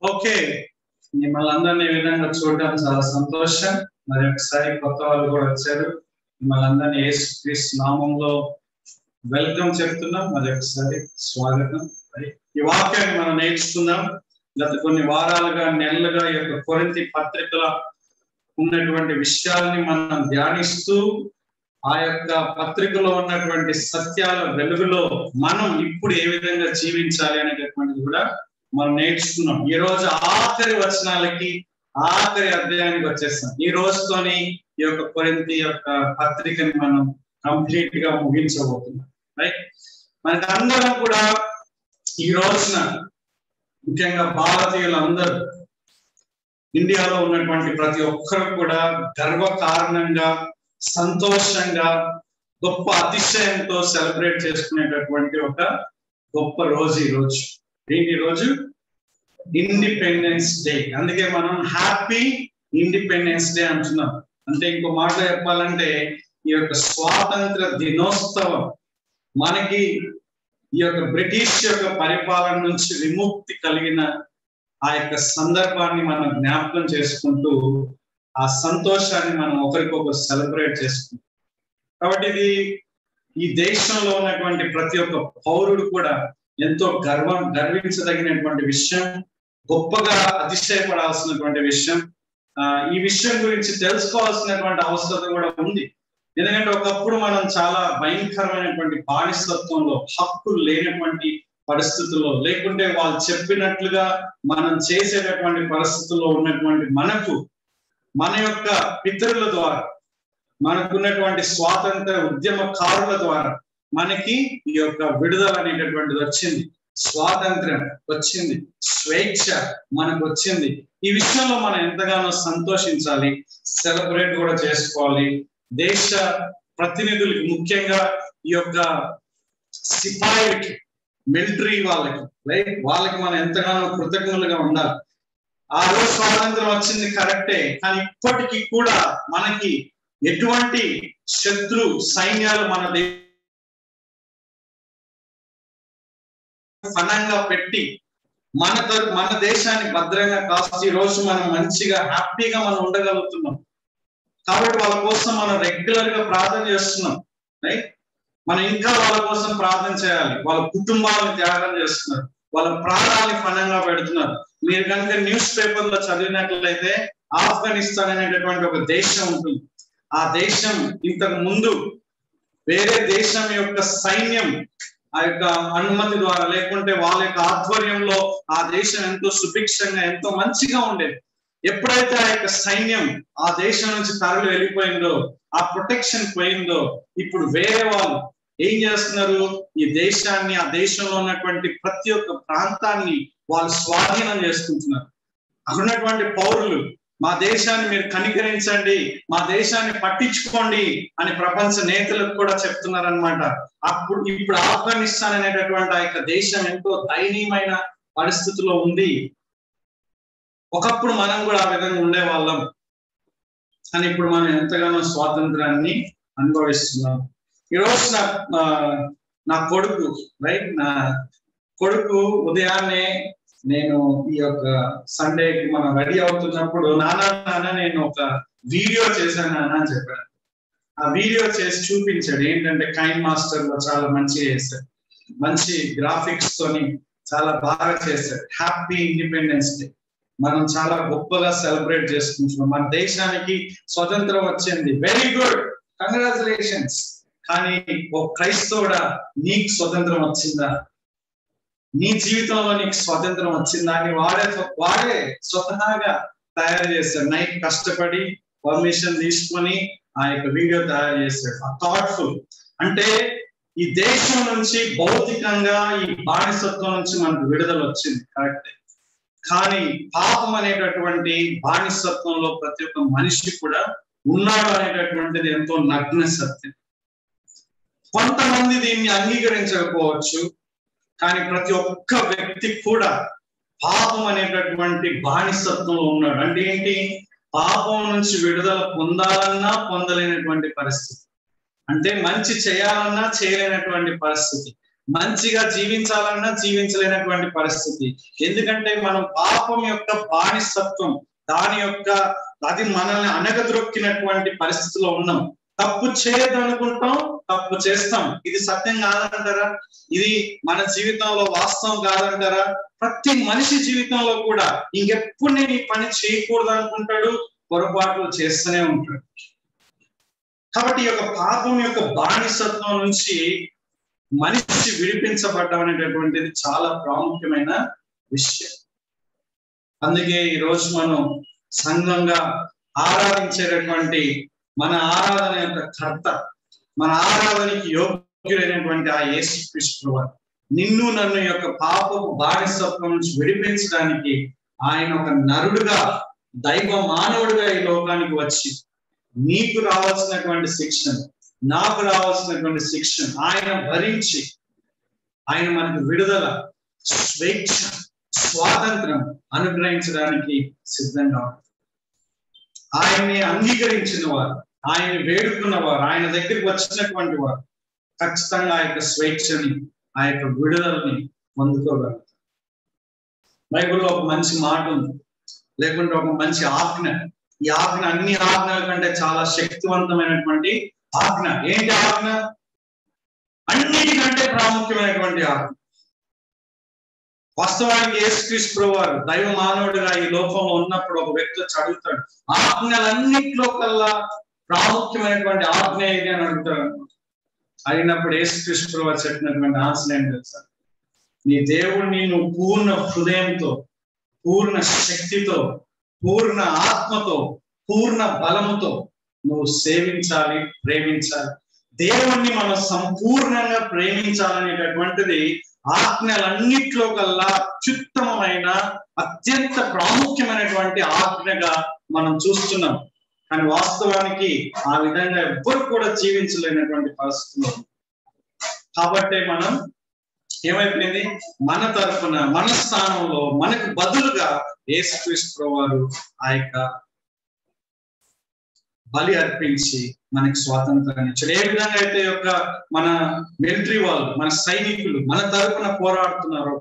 Okay, మిమ్మల్ని అందరినీ ఈ విధంగా చూడడం చాలా సంతోషం. మరి ఒకసారి కొత్త వాళ్ళు కూడా వచ్చారు. మిమ్మల్ని అందరినీ యేసుక్రీస్తు నామంలో వెల్కమ్ చెప్తున్నాం. మరి ఒకసారి స్వాగతం. ఈ వాక్యాన్ని మనం నేర్చుకుందాం. గత కొన్ని వారాలుగా నెలలుగా ఈ యొక్క కొరింథీ పత్రికల ఉన్నటువంటి విషయాల్ని మనం ధ్యానిస్తూ ఆ యొక్క పత్రికలో ఉన్నటువంటి సత్యాల వెలుగులో మనం ఇప్పుడు ఏ విధంగా జీవించాలి అనేటటువంటిది కూడా మనం నేర్చుకున్నాం. ఈ రోజు ఆఖరి వచనాలకి ఆఖరి అధ్యాయానికి వచ్చేస్తాం. ఈ రోజుతోని ఈ యొక్క కొరింథీ యొక్క పత్రికని మనం కంప్లీట్ గా ముగించబోతున్నాం. రైట్, మనకి అందరం కూడా ఈ రోజున ముఖ్యంగా భారతీయులందరూ, ఇండియాలో ఉన్నటువంటి ప్రతి ఒక్కరు కూడా గర్వ కారణంగా, సంతోషంగా, గొప్ప అతిశయంతో సెలబ్రేట్ చేసుకునేటటువంటి ఒక గొప్ప రోజు ఈ రోజు. ఏంటి రోజు? Independence day. అందుకే మనం హ్యాపీ ఇండిపెండెన్స్ డే అంటున్నాం. అంటే ఇంకో మాట చెప్పాలంటే ఈ యొక్క స్వాతంత్ర దినోత్సవం మనకి ఈ యొక్క బ్రిటిష్ యొక్క పరిపాలన నుంచి విముక్తి కలిగిన ఆ యొక్క సందర్భాన్ని మనం జ్ఞాపకం చేసుకుంటూ ఆ సంతోషాన్ని మనం ఒకరికొకరు సెలబ్రేట్ చేసుకుంటాం. కాబట్టి ఇది ఈ దేశంలో ఉన్నటువంటి ప్రతి ఒక్క పౌరుడు కూడా ఎంతో గర్వించదగినటువంటి విషయం, గొప్పగా అతిశయపడాల్సినటువంటి విషయం. ఈ విషయం గురించి తెలుసుకోవాల్సినటువంటి అవసరం కూడా ఉంది. ఎందుకంటే ఒకప్పుడు మనం చాలా భయంకరమైనటువంటి బానిసత్వంలో, హక్కులు లేనటువంటి పరిస్థితుల్లో, లేకుంటే వాళ్ళు చెప్పినట్లుగా మనం చేసేటటువంటి పరిస్థితుల్లో ఉన్నటువంటి మనకు మన యొక్క పితరుల ద్వారా, మనకున్నటువంటి స్వాతంత్ర ఉద్యమకారుల ద్వారా మనకి ఈ యొక్క విడుదల అనేటటువంటిది వచ్చింది, స్వాతంత్ర్యం వచ్చింది, స్వేచ్ఛ మనకు వచ్చింది. ఈ విషయంలో మనం ఎంతగానో సంతోషించాలి, సెలబ్రేట్ కూడా చేసుకోవాలి. దేశ ప్రతినిధులకి, ముఖ్యంగా ఈ యొక్క సిపాయిలకి, మిలిటరీ వాళ్ళకి, రైట్, వాళ్ళకి మనం ఎంతగానో కృతజ్ఞులుగా ఉండాలి. ఆ రోజు స్వాతంత్రం వచ్చింది కరెక్టే, కానీ ఇప్పటికీ కూడా మనకి ఎటువంటి శత్రు సైన్యాలు మన ఫనంగా పెట్టి మన దేశాన్ని భద్రంగా కాస్త ఈ రోజు మనం మంచిగా హ్యాపీగా మనం ఉండగలుగుతున్నాం. కాబట్టి వాళ్ళ కోసం మనం రెగ్యులర్ గా ప్రార్థన చేస్తున్నాం. రైట్, మనం ఇంకా వాళ్ళ కోసం ప్రార్థన చేయాలి. వాళ్ళ కుటుంబాలను త్యాగం చేస్తున్నారు, వాళ్ళ ప్రాణాలని ఫనంగా పెడుతున్నారు. మీరు కనుక న్యూస్ పేపర్ లో చదివినట్లయితే ఆఫ్ఘనిస్తాన్ అనేటటువంటి ఒక దేశం ఉంటుంది. ఆ దేశం ఇంతకు ముందు వేరే దేశం యొక్క సైన్యం ఆ యొక్క అనుమతి ద్వారా, లేకుంటే వాళ్ళ యొక్క ఆధ్వర్యంలో ఆ దేశం ఎంతో సుభిక్షంగా, ఎంతో మంచిగా ఉండేది. ఎప్పుడైతే ఆ యొక్క సైన్యం ఆ దేశం నుంచి తరలి వెళ్ళిపోయిందో, ఆ ప్రొటెక్షన్ పోయిందో, ఇప్పుడు వేరే వాళ్ళు ఏం చేస్తున్నారు? ఈ దేశాన్ని, ఆ దేశంలో ఉన్నటువంటి ప్రతి ఒక్క ప్రాంతాన్ని వాళ్ళు స్వాధీనం చేసుకుంటున్నారు. అక్కడున్నటువంటి పౌరులు మా దేశాన్ని మీరు కనికరించండి, మా దేశాన్ని పట్టించుకోండి అని ప్రపంచ నేతలకు కూడా చెప్తున్నారనమాట. ఇప్పుడు ఆఫ్ఘనిస్తాన్ అనేటటువంటి ఆ యొక్క దేశం ఎంతో దయనీయమైన పరిస్థితిలో ఉంది. ఒకప్పుడు మనం కూడా ఆ విధంగా ఉండేవాళ్ళం, కానీ ఇప్పుడు మనం ఎంతగానో స్వాతంత్రాన్ని అనుభవిస్తున్నాం. ఈరోజు నా కొడుకు, రైట్, నా కొడుకు ఉదయాన్నే, నేను ఈ యొక్క సండేకి మనం రెడీ అవుతున్నప్పుడు, నాన్న నేను ఒక వీడియో చేశాను నాన్న అని చెప్పాడు. ఆ వీడియో చేసి చూపించాడు. ఏంటంటే కైన్ మాస్టర్ లో చాలా మంచిగా చేశాడు, మంచి గ్రాఫిక్స్ తోని చాలా బాగా చేశాడు. హ్యాపీ ఇండిపెండెన్స్ డే మనం చాలా గొప్పగా సెలబ్రేట్ చేసుకుంటున్నాం. మన దేశానికి స్వతంత్రం వచ్చింది, వెరీ గుడ్, కంగ్రాచులేషన్స్. కానీ ఓ క్రైస్తవుడా, నీకు స్వతంత్రం వచ్చిందా? నీ జీవితంలో నీకు స్వతంత్రం వచ్చిందా అని వాడే స్వతహాగా తయారు చేశాడు. నైట్ కష్టపడి పర్మిషన్ తీసుకొని ఆ యొక్క వీడియో తయారు చేశాడు. థాట్ఫుల్. అంటే ఈ దేశం నుంచి భౌతికంగా, ఈ బానిసత్వం నుంచి మనకు విడుదల వచ్చింది, కరెక్టే. కానీ పాపం అనేటటువంటి బానిసత్వంలో ప్రతి ఒక్క మనిషి కూడా ఉన్నాడు అనేటటువంటిది ఎంతో నగ్న సత్యం. కొంతమంది దీన్ని అంగీకరించకపోవచ్చు, కానీ ప్రతి ఒక్క వ్యక్తి కూడా పాపం అనేటటువంటి బానిసత్వంలో ఉన్నాడు. అంటే ఏంటి? పాపం నుంచి విడుదల పొందాలన్నా పొందలేనటువంటి పరిస్థితి, అంటే మంచి చేయాలన్నా చేయలేనటువంటి పరిస్థితి, మంచిగా జీవించాలన్నా జీవించలేనటువంటి పరిస్థితి. ఎందుకంటే మనం పాపం యొక్క బానిసత్వం, అది మనల్ని అణగద్రొక్కినటువంటి పరిస్థితిలో ఉన్నాం. తప్పు చేయదనుకుంటాం, తప్పు చేస్తాం. ఇది సత్యం కాదంటారా? ఇది మన జీవితంలో వాస్తవం కాదంటారా? ప్రతి మనిషి జీవితంలో కూడా ఇంకెప్పుడు నేను ఈ పని చేయకూడదు అనుకుంటాడు, పొరపాట్లు చేస్తూనే ఉంటాడు. కాబట్టి ఈ యొక్క పాపం యొక్క బానిసత్వం నుంచి మనిషి విడిపించబడ్డం అనేటటువంటిది చాలా ప్రాముఖ్యమైన విషయం. అందుకే ఈ రోజు మనం సంఘంగా ఆరాధించేటటువంటి మన ఆరాధన యొక్క కర్త, మన ఆరాధనకి యోగ్యులైనటువంటి ఆ యేసుక్రీస్తు వారు నిన్ను నన్ను యొక్క పాపపు బానిసత్వం నుంచి విడిపించడానికి ఆయన ఒక నరుడుగా, దైవ మానవుడిగా ఈ లోకానికి వచ్చి నీకు రావాల్సినటువంటి శిక్షణ, నాకు రావాల్సినటువంటి శిక్షణ ఆయన భరించి ఆయన మనకు విడుదల, స్వేచ్ఛ, స్వాతంత్రం అనుగ్రహించడానికి సిద్ధంగా ఉంటారు. ఆయన్ని అంగీకరించిన వారు, ఆయన వేడుకున్న వారు, ఆయన దగ్గరికి వచ్చినటువంటి వారు ఖచ్చితంగా ఆ యొక్క స్వేచ్ఛని, ఆ యొక్క విడుదలని పొందుకోగలుగుతారు. బైబిల్లో ఒక మంచి మాట ఉంది, లేకుంటే ఒక మంచి ఆజ్ఞ. ఈ ఆజ్ఞ అన్ని ఆజ్ఞల కంటే చాలా శక్తివంతమైనటువంటి ఆజ్ఞ. ఏంటి ఆజ్ఞ? అన్నిటికంటే ప్రాముఖ్యమైనటువంటి ఆజ్ఞ. వాస్తవానికి యేసుక్రీస్తు వారు దైవ మానవుడిగా ఈ లోకంలో ఉన్నప్పుడు ఒక వ్యక్తి వచ్చి అడుగుతాడు, ఆజ్ఞలన్నిట్లో కల్లా ప్రాముఖ్యమైనటువంటి ఆజ్ఞ ఏది అని అడుగుతాడు. అయినప్పుడు యేసుక్రీస్తు వారు చెప్పినటువంటి ఆన్సర్ ఏం తెలుసా? నీ దేవుణ్ణి నువ్వు పూర్ణ హృదయంతో, పూర్ణ శక్తితో, పూర్ణ ఆత్మతో, పూర్ణ బలముతో నువ్వు సేవించాలి, ప్రేమించాలి. దేవుణ్ణి మనం సంపూర్ణంగా ప్రేమించాలనేటటువంటిది ఆజ్ఞలన్నిట్లో కల్లా అత్యుత్తమమైన, అత్యంత ప్రాముఖ్యమైనటువంటి ఆజ్ఞగా మనం చూస్తున్నాం. కానీ వాస్తవానికి ఆ విధంగా ఎవ్వరు కూడా జీవించలేనటువంటి పరిస్థితులు. కాబట్టి మనం ఏమైపోయింది, మన తరఫున, మన స్థానంలో, మనకు బదులుగా యేసుక్రీస్తు వారు ఆ యొక్క బలి అర్పించి మనకి స్వాతంత్రాన్ని ఇచ్చాడు. ఏ విధంగా అయితే యొక్క మన మిలిటరీ వాళ్ళు, మన సైనికులు మన తరఫున పోరాడుతున్నారో,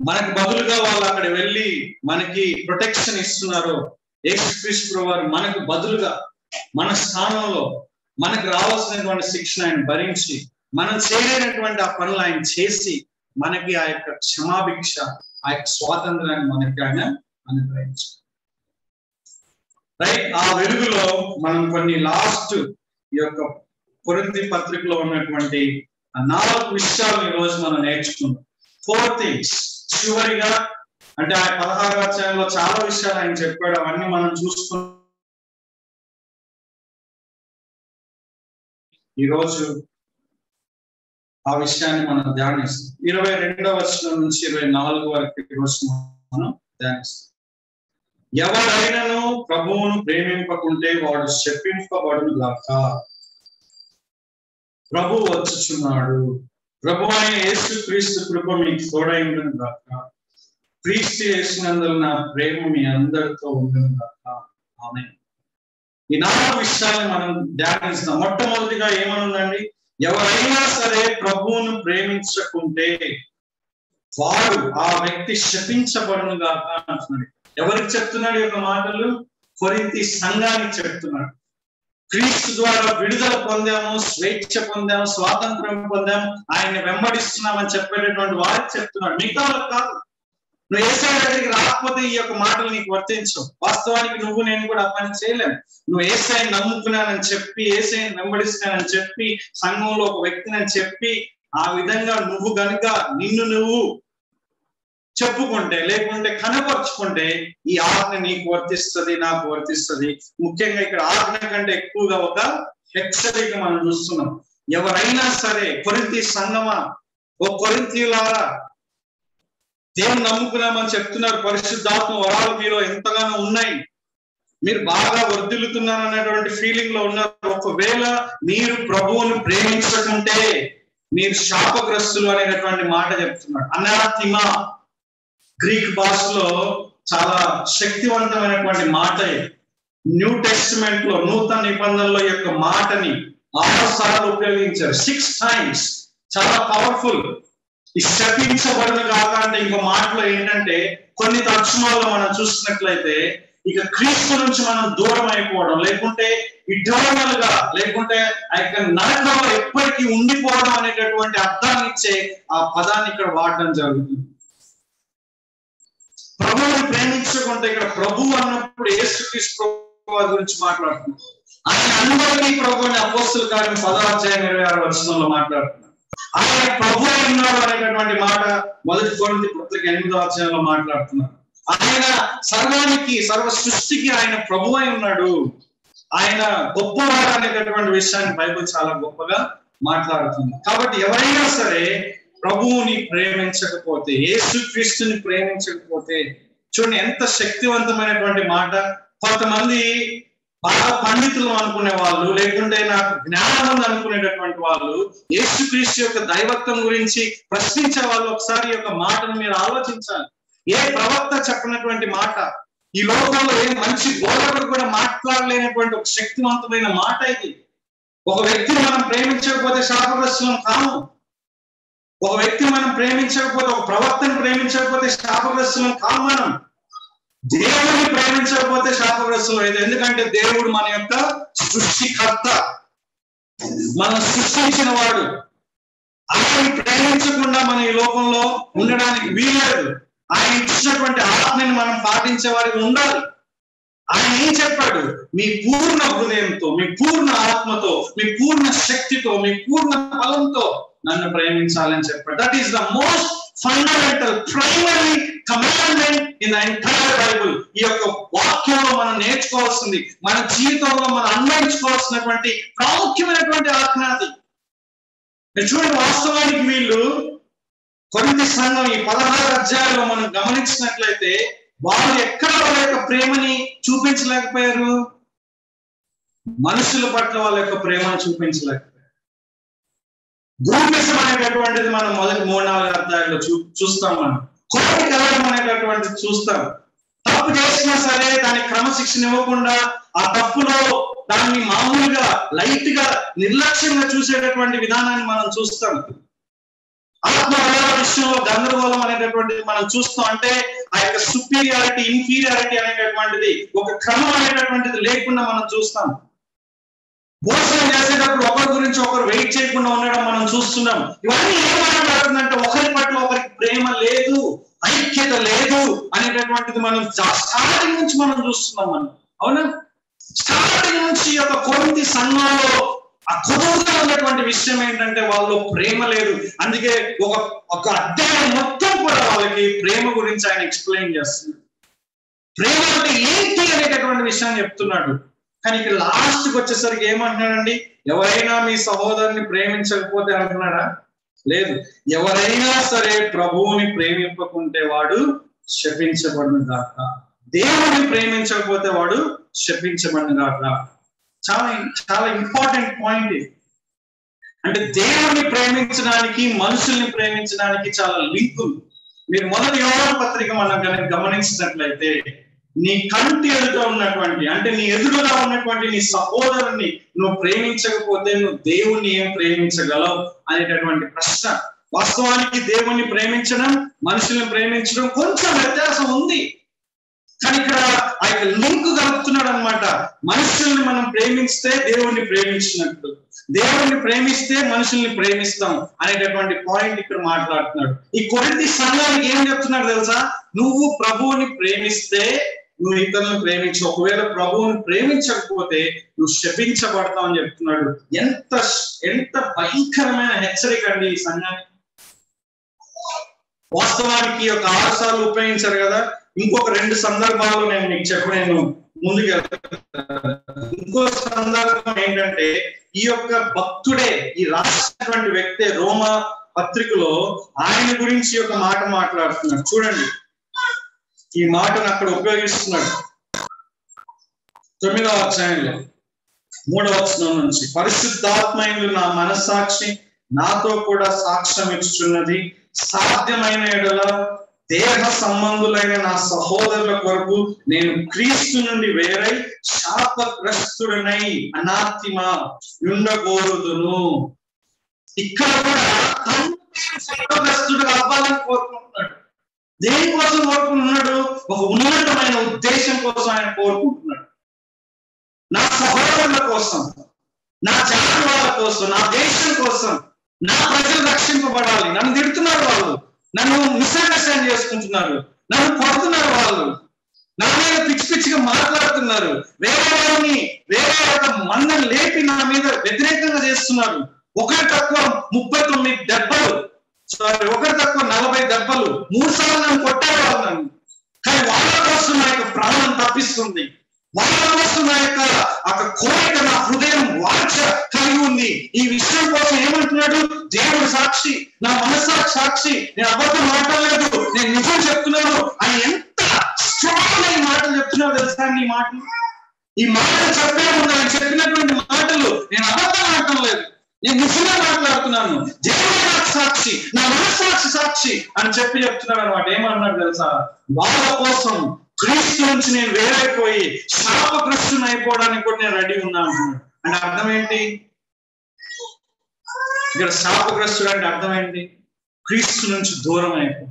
మనకు బదులుగా వాళ్ళు అక్కడ వెళ్ళి మనకి ప్రొటెక్షన్ ఇస్తున్నారో, యేసుక్రీస్తు వారు మనకు బదులుగా, మన స్థానంలో మనకు రావాల్సినటువంటి శిక్షణ ఆయన భరించి, మనం చేయలేనటువంటి ఆ పనులు ఆయన చేసి మనకి ఆ యొక్క క్షమాభిక్ష, ఆ యొక్క స్వాతంత్రాన్ని మనకి ఆయన అనుగ్రహించారు. రైట్. ఆ వెలుగులో మనం కొన్ని లాస్ట్ ఈ యొక్క కొరింథీ పత్రికలో ఉన్నటువంటి 4 విషయాలను ఈ రోజు మనం నేర్చుకున్నాం. 4 things. చివరిగా అంటే ఆ 16వ అధ్యాయంలో చాలా విషయాలు ఆయన చెప్పాడు, అవన్నీ మనం చూసుకున్నాం. ఈరోజు ఆ విషయాన్ని మనం ధ్యానిస్తాం. 22వ వచనం నుంచి 24 వరకు ఈరోజు మనం ధ్యానిస్తాం. ఎవరైనాను ప్రభువును ప్రేమింపకుంటే వాడు శపింపబడును గాక. ప్రభు వచ్చుచున్నాడు. ప్రభు అయిన యేసుక్రీస్తు కృప మీకు తోడైండును గాక. క్రీస్తు యేసునందు నా ప్రేమ మీ అందరితో ఉండును గాక. ఆమేన్. ఈ 4 విషయాలను మనం ధ్యానిస్తాం. మొట్టమొదటిగా ఏమనుందండి? ఎవరైనా సరే ప్రభువును ప్రేమించకుంటే వాడు, ఆ వ్యక్తి శపించబడును గాక అంటున్నాడు. ఎవరికి చెప్తున్నాడు ఈ యొక్క మాటలు? కొరింథీ సంఘానికి చెప్తున్నాడు. క్రీస్తు ద్వారా విడుదల పొందాము, స్వేచ్ఛ పొందాము, స్వాతంత్రం పొందాము, ఆయన్ని వెంబడిస్తున్నామని చెప్పేటటువంటి వారికి చెప్తున్నాడు. మిగతా వాళ్ళకి కాదు. నువ్వు యేసయ్య దగ్గరికి రాకపోతే ఈ యొక్క మాటలు నీకు వర్తించవు. వాస్తవానికి నువ్వు నేను కూడా ఆ పని చేయలేము. నువ్వు యేసయ్యని నమ్ముకున్నానని చెప్పి, యేసయ్యని వెంబడిస్తున్నానని చెప్పి, సంఘంలో ఒక వ్యక్తిని చెప్పి, ఆ విధంగా నువ్వు గనుక నిన్ను నువ్వు చెప్పుకుంటే, లేకుంటే కనపరుచుకుంటే ఈ ఆజ్ఞ నీకు వర్తిస్తుంది, నాకు వర్తిస్తుంది. ముఖ్యంగా ఇక్కడ ఆజ్ఞ కంటే ఎక్కువగా ఒక హెచ్చరిక మనం చూస్తున్నాం. ఎవరైనా సరే, కొరింథీ సంఘమా, ఓ కొరింథీయులారా, దేవుని నమ్ముకున్నామని చెప్తున్నారు, పరిశుద్ధాత్మ వరాలు మీలో ఎంతగానో ఉన్నాయి, మీరు బాగా వర్ధిల్లుతున్నారు అనేటువంటి ఫీలింగ్ లో ఉన్నారు. ఒకవేళ మీరు ప్రభువును ప్రేమించకుంటే మీరు శాపగ్రస్తులు అనేటటువంటి మాట చెప్తున్నాడు. అనాథిమా గ్రీక్ భాషలో చాలా శక్తివంతమైనటువంటి మాట. న్యూ టెస్టిమెంట్ లో, నూతన నిబంధనలో యొక్క మాటని 6 సార్లు ఉపయోగించారు. 6 times చాలా పవర్ఫుల్. ఈ శపించబడిన కాక అంటే ఇంకో మాటలో ఏంటంటే కొన్ని తర్జుమాల్లో మనం చూసినట్లయితే ఇక క్రీస్తు నుంచి మనం దూరం అయిపోవడం, లేకుంటే ఇటర్నల్ గా, లేకుంటే ఆ యొక్క నరకంలో ఎప్పటికీ ఉండిపోవడం అనేటటువంటి అర్థాన్ని ఇచ్చే ఆ పదాన్ని ఇక్కడ వాడడం జరుగుతుంది. ప్రభువుని ప్రేమించుకుంటే ఇక్కడ ప్రభు అన్నప్పుడు యేసుక్రీస్తు ప్రభు గురించి మాట్లాడుతున్నాం. ఆయన అందరికీ ప్రభువుని అపోస్తలుల కార్యం 10:26 మాట్లాడుతున్నాం. ఆయన ప్రభు ఉన్నాడు అనేటటువంటి మాట 1 కొరింథీ పత్రిక 8 మాట్లాడుతున్నారు. ఆయన సర్వానికి, సర్వ సృష్టికి ఆయన ప్రభు అయి ఉన్నాడు, ఆయన గొప్పవాడు అనేటటువంటి విషయాన్ని బైబిల్ చాలా గొప్పగా మాట్లాడుతుంది. కాబట్టి ఎవరైనా సరే ప్రభువుని ప్రేమించకపోతే, యేసుక్రీస్తుని ప్రేమించకపోతే, చూడండి ఎంత శక్తివంతమైనటువంటి మాట. కొంతమంది బాగా పండితులు అనుకునే వాళ్ళు, లేకుంటే నాకు జ్ఞానం ఉంది అనుకునేటటువంటి వాళ్ళు, యేసుక్రీస్తు యొక్క దైవత్వం గురించి ప్రశ్నించే వాళ్ళు ఒకసారి ఈ యొక్క మాటను మీరు ఆలోచించాలి. ఏ ప్రవక్త చెప్పినటువంటి మాట, ఈ లోకంలో ఏ మంచి బోధకుడు కూడా మాట్లాడలేనటువంటి ఒక శక్తివంతమైన మాట ఇది. ఒక వ్యక్తిని మనం ప్రేమించకపోతే శాపగ్రస్తులం కాము. ఒక వ్యక్తిని మనం ప్రేమించకపోతే, ఒక ప్రవక్తను ప్రేమించకపోతే శాపగ్రస్తులం కాము. మనం దేవుడిని ప్రేమించకపోతే శాపగ్రస్తులం అయితే, ఎందుకంటే దేవుడు మన యొక్క సృష్టికర్త, మనం సృష్టించిన వాడు. ఆయన్ని ప్రేమించకుండా మనం ఈ లోకంలో ఉండడానికి వీల్లేదు. ఆయన ఇచ్చినటువంటి ఆత్మని మనం పాటించే వారికి ఉండాలి. ఆయన ఏం చెప్పాడు? మీ పూర్ణ హృదయంతో, మీ పూర్ణ ఆత్మతో, మీ పూర్ణ శక్తితో, మీ పూర్ణ బలంతో నన్ను ప్రేమించాలని చెప్పాడు. That is the most fundamental primary commandment in the entire Bible. ఈ యొక్క వాక్యంలో మనం నేర్చుకోవాల్సింది, మన జీవితంలో మనం అన్వయించుకోవాల్సినటువంటి ప్రాముఖ్యమైనటువంటి ఆజ్ఞాది. చూడండి, వాస్తవానికి వీళ్ళు కొరింథీ సంఘం ఈ 16 అధ్యాయాల్లో మనం గమనించినట్లయితే వాళ్ళు ఎక్కడ వాళ్ళ యొక్క ప్రేమని చూపించలేకపోయారు? మనుషుల పట్ల వాళ్ళ యొక్క ప్రేమను చూపించలేకపోయారు. భూమిసం అనేటటువంటిది మనం మొదటి 3-4 అధ్యాయాల్లో చూస్తాం. మనం కోరిక కలగడం అనేటటువంటిది చూస్తాం. తప్పు చేసినా సరే దానికి క్రమశిక్షణ ఇవ్వకుండా ఆ తప్పులో దాన్ని మామూలుగా లైట్ గా నిర్లక్ష్యంగా చూసేటటువంటి విధానాన్ని మనం చూస్తాం. ఆత్మ విషయంలో గందరగోళం అనేటటువంటిది మనం చూస్తాం. అంటే ఆ యొక్క సుపీరియారిటీ, ఇన్ఫీరియారిటీ అనేటటువంటిది, ఒక క్రమం అనేటటువంటిది లేకుండా మనం చూస్తాం. భోజనం చేసేటప్పుడు ఒకరి గురించి ఒకరు వెయిట్ చేయకుండా ఉండడం మనం చూస్తున్నాం. ఇవన్నీ ఏం మాట్లాడుతుందంటే ఒకరి పట్ల ఒకరికి ప్రేమ లేదు, ఐక్యత లేదు అనేటటువంటిది మనం స్టార్టింగ్ నుంచి మనం చూస్తున్నాం. మనం అవునా, స్టార్టింగ్ నుంచి ఈ యొక్క కొరింథీ సంఘంలో ఆ కొడుకుగా ఉన్నటువంటి విషయం ఏంటంటే వాళ్ళు ప్రేమ లేదు. అందుకే ఒక అధ్యాయం మొత్తం కూడా వాళ్ళకి ప్రేమ గురించి ఆయన ఎక్స్ప్లెయిన్ చేస్తున్నాడు. ప్రేమ అంటే ఏంటి అనేటటువంటి విషయాన్ని చెప్తున్నాడు. కానీ ఇక్కడ లాస్ట్కి వచ్చేసరికి ఏమంటున్నాడండి? ఎవరైనా మీ సహోదరుని ప్రేమించకపోతే అంటున్నాడా? లేదు. ఎవరైనా సరే ప్రభువుని ప్రేమింపకుంటే వాడు శపించబడును గాక, దేవుని ప్రేమించకపోతే వాడు శపించబడును గాక. చాలా చాలా ఇంపార్టెంట్ పాయింట్ ఇది. అంటే దేవుని ప్రేమించడానికి, మనుషుల్ని ప్రేమించడానికి చాలా లింక్ ఉంది. మీరు మొదటి యోహాను పత్రిక మనం కనుక గమనించినట్లయితే, నీ కంటి ఎదుట ఉన్నటువంటి, అంటే నీ ఎదురుగా ఉన్నటువంటి నీ సహోదరుని నువ్వు ప్రేమించకపోతే నువ్వు దేవుణ్ణి ఏం ప్రేమించగలవు అనేటటువంటి ప్రశ్న. వాస్తవానికి దేవుణ్ణి ప్రేమించడం, మనుషుల్ని ప్రేమించడం కొంచెం వ్యత్యాసం ఉంది. కానీ ఇక్కడ ఆ యొక్క లింక్ కలుపుతున్నాడు అనమాట. మనుషుల్ని మనం ప్రేమిస్తే దేవుణ్ణి ప్రేమించినట్టు, దేవుణ్ణి ప్రేమిస్తే మనుషుల్ని ప్రేమిస్తాం అనేటటువంటి పాయింట్ ఇక్కడ మాట్లాడుతున్నాడు. ఈ కొరింథీ సంఘానికి ఏం చెప్తున్నాడు తెలుసా? నువ్వు ప్రభువుని ప్రేమిస్తే నువ్వు ఇతరులను ప్రేమించు, ఒకవేళ ప్రభువుని ప్రేమించకపోతే నువ్వు శపించబడతావు అని చెప్తున్నాడు. ఎంత ఎంత భయంకరమైన హెచ్చరిక అండి ఈ సంఘానికి. వాస్తవానికి ఒక 6 సార్లు ఉపయోగించారు కదా. ఇంకొక 2 సందర్భాల్లో నేను మీకు నేను ముందుకు వెళ్తాను. ఇంకో సందర్భం ఏంటంటే, ఈ యొక్క భక్తుడే, ఈ రాసినటువంటి వ్యక్తే రోమా పత్రికలో ఆయన గురించి ఒక మాట మాట్లాడుతున్నాడు. చూడండి, ఈ మాటను అక్కడ ఉపయోగిస్తున్నాడు. 9వ అధ్యాయంలో 3వ వచనం నుంచి, పరిశుద్ధాత్మయందు నా మనస్సాక్షి నాతో కూడా సాక్ష్యం ఇచ్చుచున్నది, సాధ్యమైన ఎడల దేహ సంబంధులైన నా సహోదరుల కొరకు నేను క్రీస్తు నుండి వేరై శాపగ్రస్తుడనై అనాత్మ ఉండగోరుదును. ఇక్కడ కూడా శాపగ్రస్తుడు అవ్వాలని కోరుకుంటున్నాడు. దేనికోసం కోరుకుంటున్నాడు? ఒక ఉన్నతమైన ఉద్దేశం కోసం ఆయన కోరుకుంటున్నాడు. నా సహోదరుల కోసం, నా జాతి వాళ్ళ కోసం, నా దేశం కోసం, నా ప్రజలు రక్షింపబడాలి. నన్ను తిడుతున్నారు వాళ్ళు, నన్ను మిస్అండర్స్టాండ్ చేసుకుంటున్నారు, నన్ను కొడుతున్నారు వాళ్ళు, నా మీద పిచ్చి పిచ్చిగా మాట్లాడుతున్నారు, వేరే ఒక మందం లేపి నా మీద వ్యతిరేకంగా చేస్తున్నారు. ఒకటి తక్కువ 39 దెబ్బలు, ఒకటి తక్కువ 40 దెబ్బలు, 3 సార్లు నన్ను కొట్టారు వాళ్ళు నన్ను. కానీ వాళ్ళ కోసం నా యొక్క ప్రాణం తప్పిస్తుంది, వాళ్ళ కోసం నా యొక్క కోరిక, నా హృదయం వాంఛ కలిగి ఉంది. ఈ విషయం కోసం ఏమంటున్నాడు? దేవుడు సాక్షి, నా మనస్సాక్షి సాక్షి, నేను అబద్ధం మాట్లాడలేదు, నేను నిజం చెప్తున్నాను అని ఎంత స్ట్రాంగ్ అయిన మాటలు చెప్తున్నావు తెలుసా? ఈ మాటలు చెప్పే ముందు ఆయన చెప్పినటువంటి మాటలు నేను అబద్ధం మాట్లాడటం లేదు, నేను నిజంగా మాట్లాడుతున్నాను, దేవుడు నాకు సాక్షి, నా మనస్సాక్షి సాక్షి అని చెప్తున్నాడు అనమాట. ఏమన్నాడు తెలుసా? వాళ్ళ కోసం క్రీస్తు నుంచి నేను వేరైపోయి శాపగ్రస్తుని అయిపోవడానికి కూడా నేను రెడీ ఉన్నా అంటున్నాడు. అంటే అర్థం ఏంటి? ఇక్కడ శాపగ్రస్తుడు అంటే అర్థం ఏంటి? క్రీస్తు నుంచి దూరం అయిపోయి,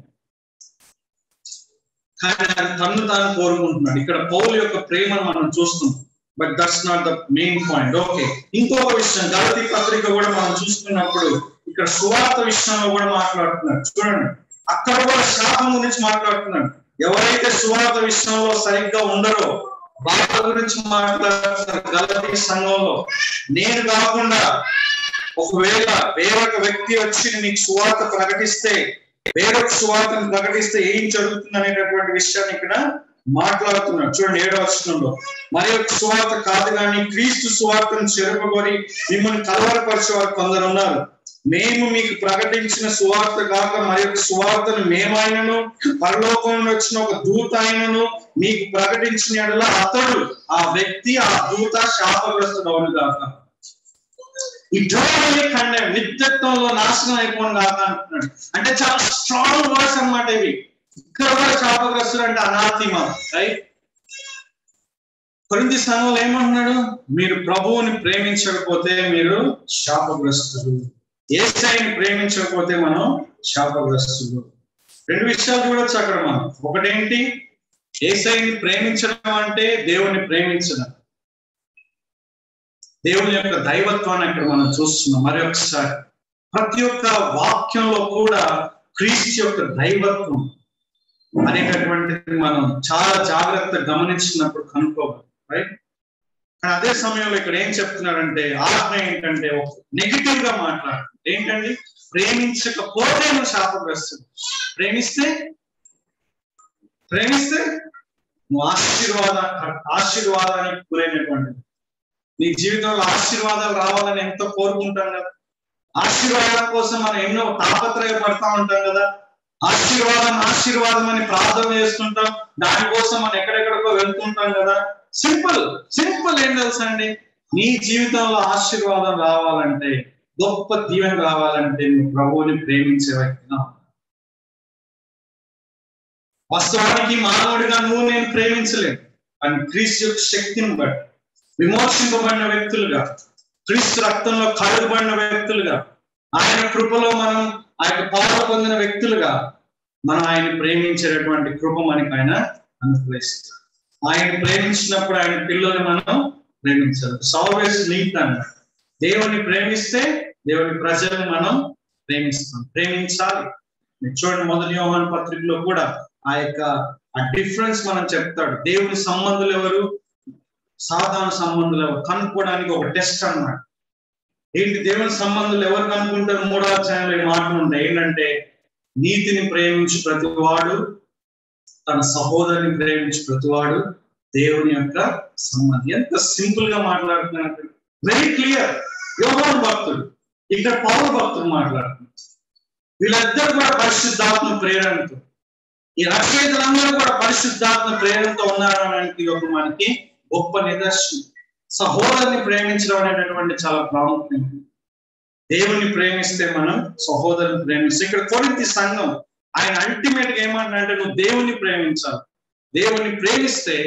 కానీ ఆయన తను తాను కోరుకుంటున్నాడు. ఇక్కడ పౌలు యొక్క ప్రేమను మనం చూస్తున్నాం. But that's not the main point. Okay, ఇంకొక విషయం, గలతీ పత్రిక కూడా మనం చూస్తున్నప్పుడు ఇక్కడ సువార్త విషయంలో కూడా మాట్లాడుతున్నాడు. చూడండి, అక్కడ కూడా శాపం గురించి మాట్లాడుతున్నాడు. ఎవరైతే సువార్త విషయంలో సరిగ్గా ఉండరో వాళ్ళ గురించి మాట్లాడుతున్నారు గలతీ సంఘంలో. నేను కాకుండా ఒకవేళ వేరొక వ్యక్తి వచ్చి నీకు సువార్త ప్రకటిస్తే, వేరొక సువార్తను ప్రకటిస్తే ఏం జరుగుతుంది అనేటటువంటి విషయాన్ని ఇక్కడ మాట్లాడుతున్నాడు. చూడండి 7వ వచనంలో, మరి ఒక సువార్త కాదు కానీ క్రీస్తు సువార్తను చెరుపుకొని మిమ్మల్ని కలవరపరిచే వారు కొందరు ఉన్నారు. మేము మీకు ప్రకటించిన సువార్త కాక మరి ఒక సువార్తను మేమైనను పరలోకం వచ్చిన ఒక దూత అయినను మీకు ప్రకటించిన యెడల అతడు, ఆ వ్యక్తి, ఆ దూత శాపగ్రస్తుడు అవును కాక, ఇటర్నల్లీ కండెమ్, నిత్యత్వంలో నాశనం అయిపోను కాక అంటున్నాడు. అంటే చాలా స్ట్రాంగ్ వర్డ్స్ అన్నమాట ఇవి. ఇక్కడ కూడా శాపగ్రస్తుడు అంటే అనాథిమ, రైట్? కొరింథీ సంఘంలో ఏమంటున్నాడు? మీరు ప్రభువుని ప్రేమించకపోతే మీరు శాపగ్రస్తులు, యేసయ్యని ప్రేమించకపోతే మనం శాపగ్రస్తులు. 2 విషయాలు చూడొచ్చు అక్కడ మనం. ఒకటేంటి? యేసయ్యని ప్రేమించడం అంటే దేవుని ప్రేమించడం, దేవుని యొక్క దైవత్వాన్ని అక్కడ మనం చూస్తున్నాం. మరి ఒకసారి ప్రతి ఒక్క వాక్యంలో కూడా క్రీస్తు యొక్క దైవత్వం అనేటటువంటిది మనం చాలా జాగ్రత్తగా గమనించినప్పుడు కనుక్కోవాలి, రైట్? కానీ అదే సమయంలో ఇక్కడ ఏం చెప్తున్నారంటే ఆజ్ఞ ఏంటంటే నెగిటివ్ గా మాట్లాడుతుంది. ఏంటండి? ప్రేమించకపోతే నువ్వు శాపగ్రస్తుడు, ప్రేమిస్తే నువ్వు ఆశీర్వాదానికి గురైనటువంటిది. నీ జీవితంలో ఆశీర్వాదాలు రావాలని ఎంతో కోరుకుంటాం కదా, ఆశీర్వాదం కోసం మనం ఎన్నో తాపత్రయపడతా ఉంటాం కదా, ఆశీర్వాదం అని ప్రార్థన చేస్తుంటాం, దానికోసం మనం ఎక్కడెక్కడికో వెళ్తుంటాం కదా. సింపుల్ ఏం తెలుసా అండి? నీ జీవితంలో ఆశీర్వాదం రావాలంటే, గొప్ప దీవెన రావాలంటే నువ్వు ప్రభువుని ప్రేమించే వ్యక్తిగా. వాస్తవానికి మానవుడిగా నువ్వు నేను ప్రేమించలేను, అని క్రీస్తు యొక్క శక్తిని బట్టి విమోచింపబడిన వ్యక్తులుగా, క్రీస్తు రక్తంలో కడుగబడిన వ్యక్తులుగా, ఆయన కృపలో మనం ఆ యొక్క పాలు పొందిన వ్యక్తులుగా మనం ఆయన ప్రేమించేటటువంటి కృప మనకి ఆయన అనుగ్రహిస్తాడు. ఆయన ప్రేమించినప్పుడు ఆయన పిల్లల్ని మనం ప్రేమించాలి. ఆల్వేస్ నీట్ అన్నమాట. దేవుని ప్రేమిస్తే దేవుని ప్రజల్ని మనం ప్రేమించాలి. చూడండి 1 యోహాను పత్రికలో కూడా ఆ డిఫరెన్స్ మనం చెప్తాడు. దేవుని సంబంధులు ఎవరు, సాధారణ సంబంధులు ఎవరు కనుక్కోవడానికి ఒక టెస్ట్ అన్నమాట. ఏంటి దేవుని సంబంధులు ఎవరు కనుక్కుంటారు? 3వ అధ్యాయంలో ఈ మాటలు ఉంటాయి. ఏంటంటే నీతిని ప్రేమించు ప్రతివాడు, తన సహోదరుని ప్రేమించు ప్రతివాడు దేవుని యొక్క సంబంధి. ఎంత సింపుల్ గా మాట్లాడుతున్నారు, వెరీ క్లియర్. యోహాను భక్తుడు, ఇక్కడ పౌలు భక్తుడు మాట్లాడుతున్నారు. వీళ్ళిద్దరు కూడా పరిశుద్ధాత్మ ప్రేరణతో, ఈ రచయితలందరూ కూడా పరిశుద్ధాత్మ ప్రేరణతో ఉన్నారనడానికి ఒక మనకి గొప్ప నిదర్శనం. సహోదరుని ప్రేమించడం అనేటటువంటి చాలా ప్రాముఖ్యం. దేవుని ప్రేమిస్తే మనం సహోదరుని ప్రేమిస్తే, ఇక్కడ కొరింథీ సంఘం ఆయన అల్టిమేట్ గా ఏమంటారంటే నువ్వు దేవుని ప్రేమించాలి. దేవుని ప్రేమిస్తే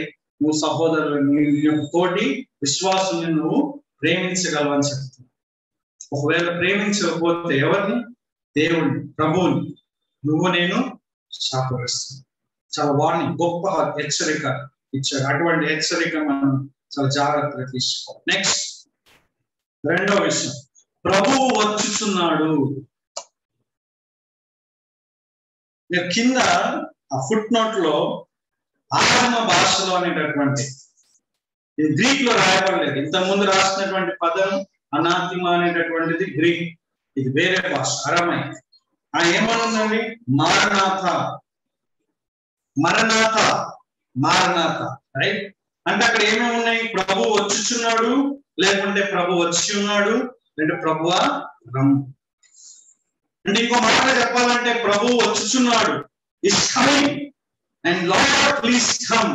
నువ్వు సహోదరుని తోటి విశ్వాసుని నువ్వు ప్రేమించగలవని చెప్తున్నావు. ఒకవేళ ప్రేమించకపోతే ఎవరిని? దేవుని, ప్రభువుని నువ్వు నేను శాపరిస్తాను. చాలా వార్నింగ్, గొప్ప హెచ్చరిక ఇచ్చారు. అటువంటి హెచ్చరిక మనం చాలా జాగ్రత్తగా తీసుకోవాలి. నెక్స్ట్ రెండో విషయం, ప్రభువు వచ్చుచున్నాడు. కింద ఆ ఫుట్ నోట్ లో ఆగమ భాషలో అనేటటువంటి, ఇది గ్రీక్ లో రాయబడలేదు. ఇంతకు ముందు రాసినటువంటి పదం అనాతిమ అనేటటువంటిది గ్రీక్, ఇది వేరే భాష అరమై. ఏమనుందండి? మారనాథ, మరణాథ, మారనాథ, రైట్? అంటే అక్కడ ఏమేమి ఉన్నాయి? ప్రభు వచ్చుచున్నాడు, లేకుంటే ప్రభు వచ్చి ఉన్నాడు, లేదంటే ప్రభువా రమ్ము. అంటే ఇంకో మాట చెప్పాలంటే ప్రభు వచ్చుచున్నాడు, is coming, and lord please come,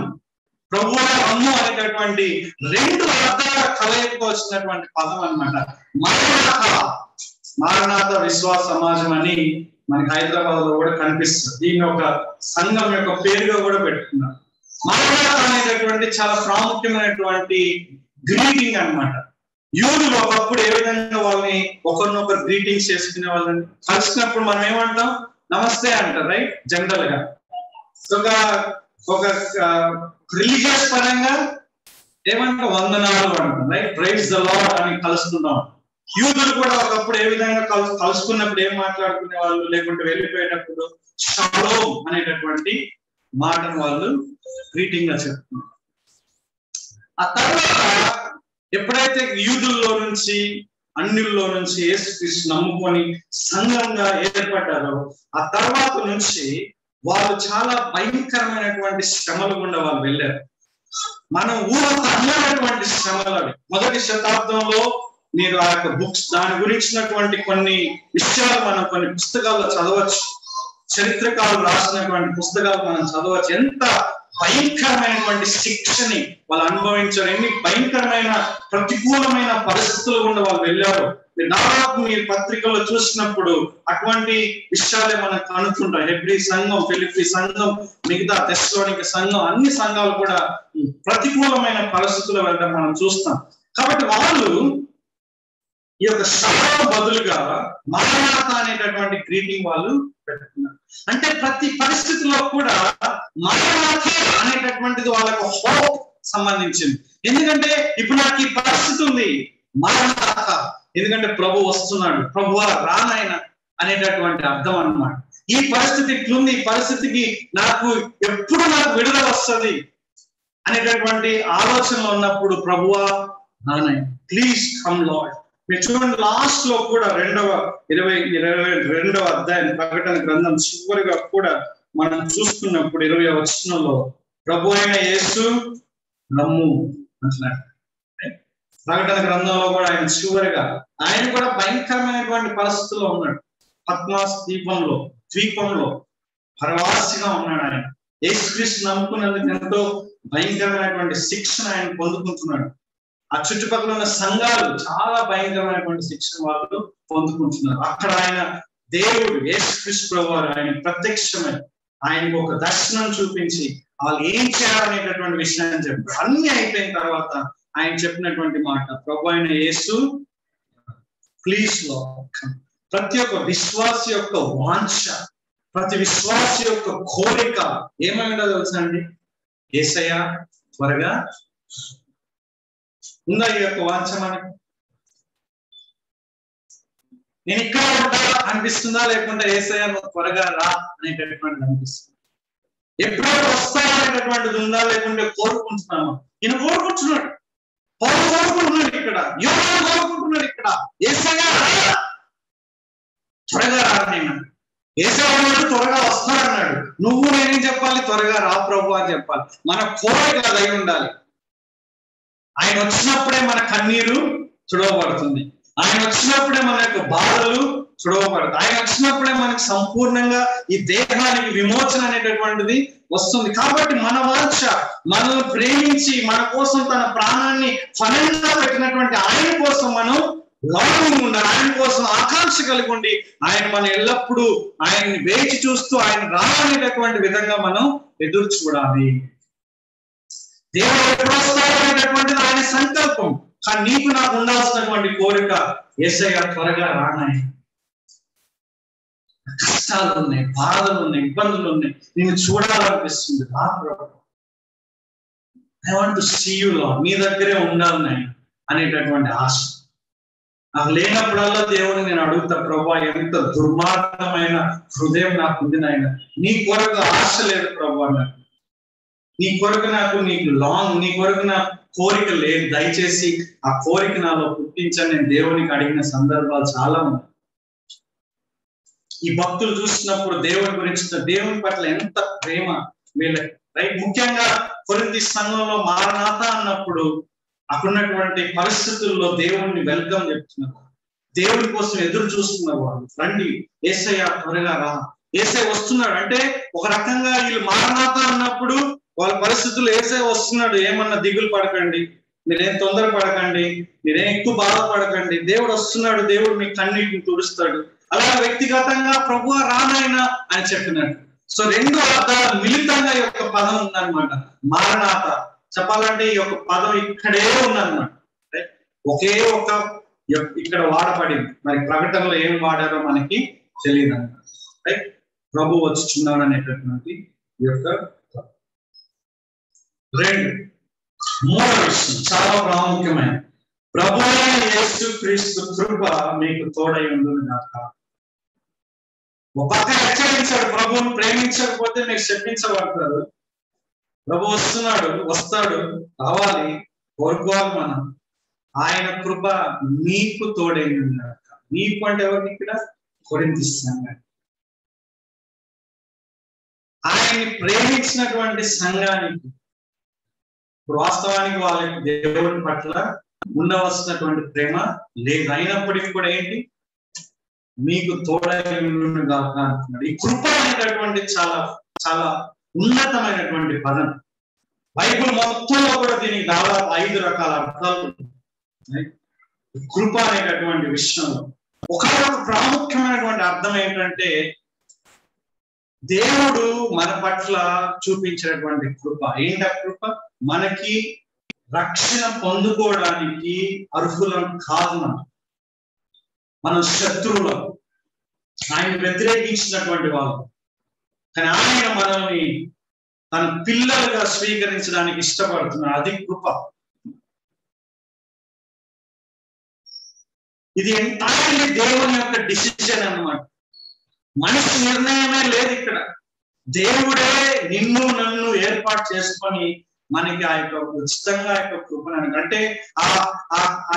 ప్రభువా రమ్ము అనేటటువంటి రెండు అర్థాల కలయికతో వచ్చినటువంటి పదం అన్నమాట మారనాథ. మారనాథ విశ్వాస సమాజం అని మనకి హైదరాబాద్ లో కూడా కనిపిస్తుంది. దీన్ని ఒక సంఘం యొక్క పేరుగా కూడా పెట్టుకున్నారు. మారనాథ అనేటటువంటి చాలా ప్రాముఖ్యమైనటువంటి గ్రీటింగ్ అన్నమాట. యూదులు ఒకప్పుడు ఏ విధంగా వాళ్ళని ఒకరినొకరు గ్రీటింగ్స్ చేసుకునే వాళ్ళని, కలిసినప్పుడు మనం ఏమంటాం? నమస్తే అంటారు, రైట్? జనరల్ గా ఒక రిలీజియస్ పరంగా ఏమంటాం? వందనాలు అంటాం, రైట్? ప్రైజ్ ద లార్డ్ అని కలుసుకుంటాం. యూదులు కూడా ఒకప్పుడు ఏ విధంగా కలుసుకున్నప్పుడు ఏం మాట్లాడుకునే వాళ్ళు, లేకుంటే వెళ్ళిపోయేటప్పుడు షాలోమ్ అనేటటువంటి మాటను వాళ్ళు గ్రీటింగ్ గా చెప్తున్నారు. ఆ తర్వాత ఎప్పుడైతే యూదుల్లో నుంచి అన్యుల్లో నుంచి యేసుక్రీస్తు నమ్ముకొని సంఘంగా ఏర్పడ్డారో, ఆ తర్వాత నుంచి వాళ్ళు చాలా భయంకరమైనటువంటి శ్రమలు గుండా వాళ్ళు వెళ్ళారు. మనం ఊహకు అందనటువంటి శ్రమలు అవి. మొదటి శతాబ్దంలో మీరు ఆ యొక్క బుక్స్, దాని గురించినటువంటి కొన్ని విషయాలు మనం కొన్ని పుస్తకాల్లో చదవచ్చు. చరిత్రకారులు రాసినటువంటి పుస్తకాలు మనం చదవచ్చు. ఎంత భయంకరమైనటువంటి శిక్షని వాళ్ళు అనుభవించారు, ఎన్ని భయంకరమైన ప్రతికూలమైన పరిస్థితులు గుండా వాళ్ళు వెళ్ళారు. దాదాపు మీరు పత్రికల్లో చూసినప్పుడు అటువంటి విషయాలే మనం కనుక్కుంటాం. హెబ్రీ సంఘం, ఫిలిప్పీ సంఘం, మిగతా తెస్సలోనిక సంఘం, అన్ని సంఘాలు కూడా ప్రతికూలమైన పరిస్థితులు వెళ్ళడం మనం చూస్తాం. కాబట్టి వాళ్ళు ఈ యొక్క శ్రమ బదులుగా మారనాథ అనేటటువంటి గ్రీటింగ్ వాళ్ళు పెట్టుకున్నారు. అంటే ప్రతి పరిస్థితిలో కూడా మారనాథ అనేటటువంటిది వాళ్ళకు హోప్ సంబంధించింది. ఎందుకంటే ఇప్పుడు నాకు ఈ పరిస్థితి ఉంది, మారనాథ, ఎందుకంటే ప్రభు వస్తున్నాడు, ప్రభువా రానాయన అనేటటువంటి అర్థం అన్నమాట. ఈ పరిస్థితి ఇట్లుంది, ఈ పరిస్థితికి నాకు ఎప్పుడు నాకు విడుదల వస్తుంది అనేటటువంటి ఆలోచనలో ఉన్నప్పుడు ప్రభువా రానాయన, ప్లీజ్ కమ్ లార్డ్. మీరు చూడండి, లాస్ట్ లో కూడా 22వ అధ్యాయం ప్రకటన గ్రంథం చివరిగా కూడా మనం చూసుకున్నప్పుడు 20వ వచనంలో ప్రభు అయిన యేసు రమ్ము అంటున్నాడు. ప్రకటన గ్రంథంలో కూడా ఆయన చివరిగా ఆయన కూడా భయంకరమైనటువంటి పరిస్థితుల్లో ఉన్నాడు. పద్మాస్ ద్వీపంలో పరవాసిగా ఉన్నాడు. ఆయన యేసుక్రీస్తు నమ్ముకున్నందుకు ఎంతో భయంకరమైనటువంటి శిక్షణ ఆయన పొందుకుంటున్నాడు. ఆ చుట్టుపక్కల ఉన్న సంఘాలు చాలా భయంకరమైనటువంటి శిక్షణ వాళ్ళు పొందుకుంటున్నారు. అక్కడ ఆయన దేవుడు యేసుక్రీస్తు ప్రభువారు ఆయన ప్రత్యక్షమై ఆయనకు ఒక దర్శనం చూపించి వాళ్ళు ఏం చేయాలనేటటువంటి విషయాన్ని చెప్పారు. అన్ని అయిపోయిన తర్వాత ఆయన చెప్పినటువంటి మాట, ప్రభు అయిన యేసు ప్లీజ్ లార్డ్. ప్రతి ఒక్క విశ్వాసి యొక్క వాంఛ, ప్రతి విశ్వాసి యొక్క కోరిక ఏమైనా తెలుసా అండి? యేసయ్య త్వరగా ఉందా ఈ యొక్క వాంఛ మనకి? నేను ఇక్కడ ఉంటా అనిపిస్తుందా, లేకుంటే యేసయ్య నువ్వు త్వరగా రా అనేటటువంటిది అనిపిస్తుంది? ఎప్పుడో వస్తా అనేటటువంటిది ఉందా, లేకుంటే కోరుకుంటున్నాము? ఈయన కోరుకుంటున్నాడు, కోరుకుంటున్నాడు, ఇక్కడ యోహాను కోరుకుంటున్నాడు, ఇక్కడ యేసయ్య త్వరగా రా. నేను యేసయ్య త్వరగా వస్తాడన్నాడు. నువ్వు నేనేం చెప్పాలి? త్వరగా రా ప్రభు అని చెప్పాలి. మన కోరిక అయి ఉండాలి. ఆయన వచ్చినప్పుడే మన కన్నీరు తుడవబడుతుంది. ఆయన వచ్చినప్పుడే మన యొక్క బాధలు తుడవబడుతుంది. ఆయన వచ్చినప్పుడే మనకి సంపూర్ణంగా ఈ దేహానికి విమోచన అనేటటువంటిది వస్తుంది. కాబట్టి మన వాంఛ, మనల్ని ప్రేమించి మన కోసం తన ప్రాణాన్ని ఫలంగా పెట్టినటువంటి ఆయన కోసం మనం లాంగింగ్ ఉండాలి. ఆయన కోసం ఆకాంక్ష కలిగి ఉండి ఆయన మనం ఎల్లప్పుడూ ఆయన్ని వేచి చూస్తూ ఆయన రానేటటువంటి విధంగా మనం ఎదురు చూడాలి. దేవుడు ఎప్పుడు వస్తాడు అనేటటువంటిది ఆయన సంకల్పం. కానీ నీకు నాకు ఉండాల్సినటువంటి కోరిక యేసయ్య త్వరగా రానాయన. కష్టాలు ఉన్నాయి, బాధలు ఉన్నాయి, ఇబ్బందులు ఉన్నాయి, నేను చూడాలనిపిస్తుంది. I want to see you lord, నీ దగ్గరే ఉండాలి అనేటటువంటి ఆశ నాకు లేనప్పుడల్లా దేవుని నేను అడుగుతా, ప్రభా ఎంత దుర్మార్గమైన హృదయం నాకు ఉంది నాయన, నీ కొరకు ఆశ లేదు ప్రభా, నాకు నీ కొరకు నీ కొరకు నా కోరిక లేదు, దయచేసి ఆ కోరిక నాలో పుట్టించని నేను దేవునికి అడిగిన సందర్భాలు చాలా ఉన్నాయి. ఈ భక్తులు చూసినప్పుడు దేవుని గురించి, దేవుని పట్ల ఎంత ప్రేమ వీళ్ళకి, రైట్. ముఖ్యంగా కొరింథీ సంఘంలో మారనాథ అన్నప్పుడు అక్కడున్నటువంటి పరిస్థితుల్లో దేవుణ్ణి వెల్కమ్ చెప్తున్నారు, దేవుని కోసం ఎదురు చూస్తున్నారు వాళ్ళు. రండి యేసయ్య త్వరగా రా, యేసయ్య వస్తున్నాడు అంటే ఒక రకంగా వీళ్ళు మారనాథ అన్నప్పుడు వాళ్ళ పరిస్థితులు యేసయ్య వస్తున్నాడు, ఏమన్నా దిగులు పడకండి, మీరేం తొందర పడకండి, మీరేం ఎక్కువ బాధపడకండి, దేవుడు వస్తున్నాడు, దేవుడు మీ కన్నీటిని తుడుస్తాడు. అలా వ్యక్తిగతంగా ప్రభువా రానాయన అని చెప్పినట్టు. సో రెండు అర్థాలు మిళితంగా ఈ యొక్క పదం ఉందన్నమాట. మారనాథ చెప్పాలంటే ఈ యొక్క పదం ఇక్కడే ఉందన్నమాట. ఒకే ఒక ఇక్కడ వాడబడింది. మరి ప్రకటనలో ఏం వాడారో మనకి తెలియదు అన్నమాట. రైట్. ప్రభు వచ్చుచున్నాడు అనేటటువంటి ఈ యొక్క రెండు. మూడవ విషయం చాలా ప్రాముఖ్యమైన, ప్రభు అయిన యేసు క్రీస్తు కృప మీకు తోడై ఉండును గాక. ఒక పక్క హెచ్చరించాడు, ప్రభువుని ప్రేమించకపోతే మీకు శపించబడతారు. ప్రభు వస్తాడు, రావాలి, కోరుకోవాలి మనం. ఆయన కృప మీకు తోడై ఉండును గాక. మీకు అంటే ఎవరికి? ఇక్కడ కొరింథీ సంఘానికి, ఆయన్ని ప్రేమించినటువంటి సంఘానికి. ఇప్పుడు వాస్తవానికి వాళ్ళకి దేవుని పట్ల ఉండవలసినటువంటి ప్రేమ లేదు, అయినప్పటికీ కూడా ఏంటి, మీకు తోడై ఉండును గాక అంటున్నాడు. ఈ కృప అనేటటువంటి చాలా చాలా ఉన్నతమైనటువంటి పదం. బైబిల్ మొత్తంలో కూడా దీనికి దాదాపు 5 రకాల అర్థాలు ఉన్నాయి. కృప అనేటటువంటి విషయంలో ఒక ప్రాముఖ్యమైనటువంటి అర్థం ఏంటంటే, దేవుడు మన పట్ల చూపించినటువంటి కృప. ఏంటి ఆ కృప? మనకి రక్షణ పొందుకోవడానికి అర్హులం కాదు, మనం శత్రువులం, ఆయన వ్యతిరేకించినటువంటి వాళ్ళు. కానీ ఆయన మనల్ని తన పిల్లలుగా స్వీకరించడానికి ఇష్టపడుతున్నాడు. అది కృప. ఇది ఎంటైర్లీ దేవుని యొక్క డిసిజన్ అన్నమాట. మనిషి నిర్ణయమే లేదు ఇక్కడ. దేవుడే నిన్ను నన్ను ఏర్పాటు చేసుకొని మనకి ఆ యొక్క ఉచితంగా ఆ యొక్క కృపను, అంటే ఆ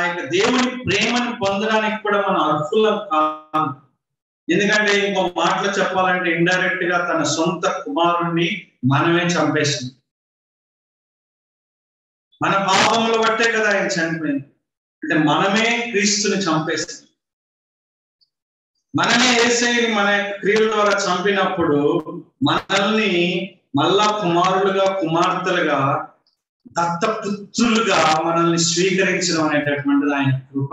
యొక్క దేవుని ప్రేమను పొందడానికి కూడా మనం అర్హులం కాదు. ఎందుకంటే ఇంకో మాటలు చెప్పాలంటే ఇండైరెక్ట్ గా తన సొంత కుమారుణ్ణి మనమే చంపేసింది. మన పాపముల బట్టే కదా ఆయన చనిపోయింది. అంటే మనమే క్రీస్తుని చంపేసింది. మనమే యేసయ్యని మన క్రియల ద్వారా చంపినప్పుడు మనల్ని మళ్ళా కుమారులుగా, కుమార్తెలుగా, దత్తపుత్రులుగా మనల్ని స్వీకరించడం అనేటటువంటిది ఆయన కృప.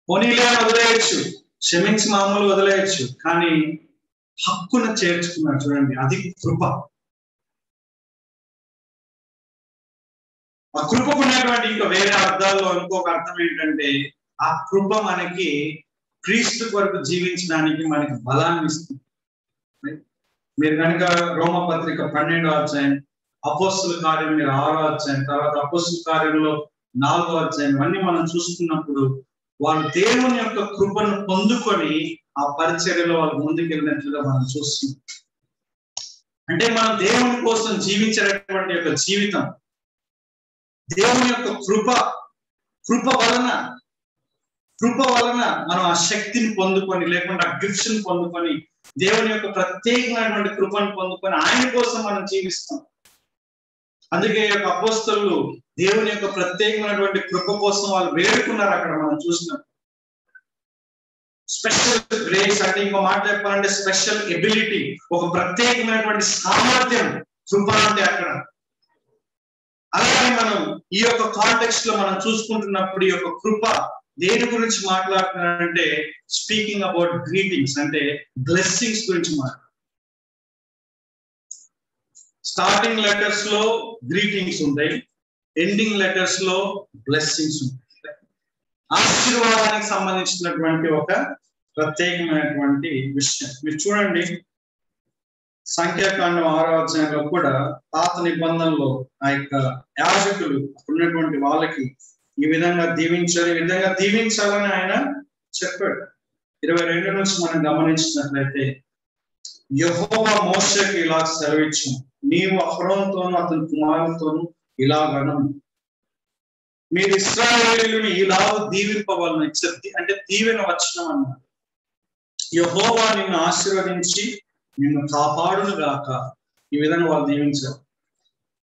పోనీలే వదిలేయచ్చు, క్షమించి మామూలు వదిలేయచ్చు, కానీ హక్కును చేర్చుకున్నాడు. చూడండి, అది కృప. ఆ కృపకు ఉన్నటువంటి ఇంకా వేరే అర్థాల్లో ఇంకొక అర్థం ఏంటంటే, ఆ కృప మనకి క్రీస్తు కొరకు జీవించడానికి మనకి బలాన్ని ఇస్తుంది. మీరు కనుక రోమపత్రిక 12వ అధ్యాయం, అపోస్తుల కార్యం 6వ అధ్యాయం, తర్వాత అపోస్తుల కార్యంలో 4వ అధ్యాయం ఇవన్నీ మనం చూసుకున్నప్పుడు వాళ్ళు దేవుని యొక్క కృపను పొందుకొని ఆ పరిచర్యలో వాళ్ళు ముందుకెళ్ళినట్లుగా మనం చూస్తున్నాం. అంటే మనం దేవుని కోసం జీవించేటటువంటి యొక్క జీవితం దేవుని యొక్క కృప వలన మనం ఆ శక్తిని పొందుకొని, లేకుండా ఆ గిఫ్ట్స్ ని పొందుకొని, దేవుని యొక్క ప్రత్యేకమైనటువంటి కృపను పొందుకొని ఆయన కోసం మనం జీవిస్తాం. అందుకే ఈ యొక్క అపోస్తలులు దేవుని యొక్క ప్రత్యేకమైనటువంటి కృప కోసం వాళ్ళు వేడుకున్నారు. అక్కడ మనం చూసినాం. స్పెషల్ గ్రేస్ అంటే, ఇంకో మాట చెప్పాలంటే స్పెషల్ ఎబిలిటీ, ఒక ప్రత్యేకమైనటువంటి సామర్థ్యం కృప అంటే అక్కడ. అలాగే మనం ఈ యొక్క కాంటెక్స్ట్ లో మనం చూసుకుంటున్నప్పుడు ఈ యొక్క కృప దేని గురించి మాట్లాడుతున్నారంటే, స్పీకింగ్ అబౌట్ గ్రీటింగ్స్, అంటే బ్లెస్సింగ్స్ గురించి మాట్లాడు. స్టార్టింగ్ లెటర్స్ లో గ్రీటింగ్స్ ఉంటాయి, ఎండింగ్ లెటర్స్ లో బ్లెస్సింగ్స్ ఉంటాయి. ఆశీర్వాదానికి సంబంధించినటువంటి ఒక ప్రత్యేకమైనటువంటి విషయం. మీరు చూడండి, సంఖ్యాకాండం 6వ అధ్యాయంలో కూడా పాత నిబంధనలో ఆ యొక్క యాజకులు ఉన్నటువంటి వాళ్ళకి ఈ విధంగా దీవించారు, ఈ విధంగా దీవించాలని ఆయన చెప్పాడు. 22 నుంచి మనం గమనించినట్లయితే, యెహోవా మోషేకి ఇలా సెలవిచ్చు, నీవు అహరోనుతోను అతని కుమారులతోను ఇలాగను, మీరు ఇశ్రాయేలీయులను ఇలాగ దీవింపవలను. అంటే దీవెన వచనం అన్నారు. యెహోవా నిన్ను ఆశీర్వదించి నిన్ను కాపాడును గాక. ఈ విధంగా వాళ్ళు దీవించారు.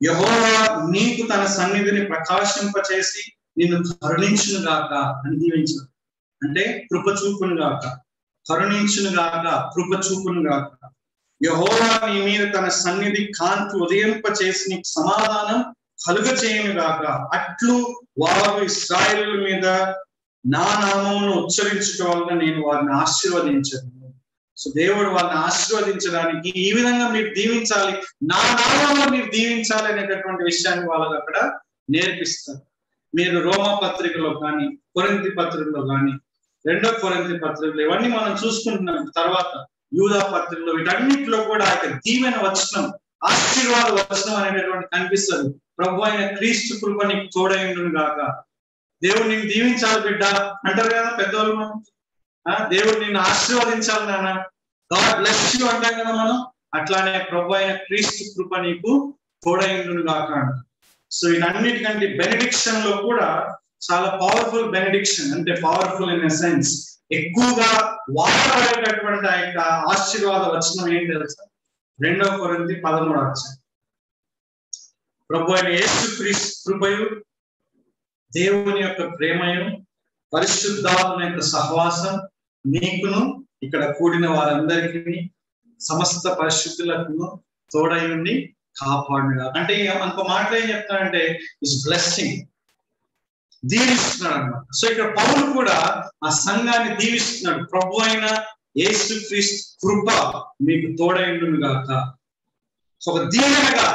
యెహోవా నీకు తన సన్నిధిని ప్రకాశింపచేసి నిన్ను కరుణించును గాక అని దీవించారు. అంటే కృప చూపును గాక, కరుణించును గాక, కృప చూపును గాక. యెహోవా నీ మీద తన సన్నిధి కాంతి ఉదయింపచేసి నీకు సమాధానం కలుగ చేయను గాక. అట్లు వారు ఇశ్రాయేలు మీద నా నామమును ఉచ్చరించడం వలన నేను వారిని ఆశీర్వదించను. సో దేవుడు వారిని ఆశీర్వదించడానికి ఈ విధంగా మీరు దీవించాలి, నా నామంలో మీరు దీవించాలి అనేటటువంటి విషయాన్ని వాళ్ళకి అక్కడ నేర్పిస్తారు. మీరు రోమా పత్రికలో కానీ, కొరింథీ పత్రికలో కానీ, 2వ కొరింథీ పత్రికలో ఇవన్నీ మనం చూసుకుంటున్నాం. తర్వాత యూదా పత్రికలో, వీటన్నిటిలో కూడా ఆ యొక్క దీవెన వచనం, ఆశీర్వాద వచనం అనేటటువంటి కనిపిస్తుంది. ప్రభు అయిన క్రీస్తు కృప నీకు తోడైండును గాక. దేవుడు నిన్ను దీవించాలి బిడ్డ అంటారు కదా పెద్దవాళ్ళు. దేవుడు నిన్ను ఆశీర్వదించాలి నాన్న, గాడ్ బ్లెస్ యు అంటాం కదా మనం. అట్లానే ప్రభు అయిన క్రీస్తు కృప నీకు తోడైండును గాక అంట. సో వీటన్నిటికంటే బెనిడిక్షన్ లో కూడా చాలా పవర్ఫుల్ బెనిడిక్షన్, అంటే పవర్ఫుల్ ఇన్ ఎ సెన్స్, ఎక్కువగా వాడబడేటటువంటి ఆ యొక్క ఆశీర్వాద వచనం ఏంటి తెలుసా? 2వ కొరింథీ 13వ అధ్యాయం. ప్రభు అయిన యేసు క్రీస్తు కృపయు, దేవుని యొక్క ప్రేమయు, పరిశుద్ధాత్మ యొక్క సహవాసం నీకును ఇక్కడ కూడిన వారందరికీ సమస్త పరిశుద్ధులకు తోడై ఉండి కాపాడుగా. అంటే మనకు మాటలు ఏం చెప్తానంటే ఇస్ బ్లెస్సింగ్, దీవిస్తున్నాడు అన్నమాట. సో ఇక్కడ పౌలు కూడా ఆ సంఘాన్ని దీవిస్తున్నాడు. ప్రభు అయిన యేసు క్రీస్తు కృప మీకు తోడైండును గాక. సో ఒక దీవెనగా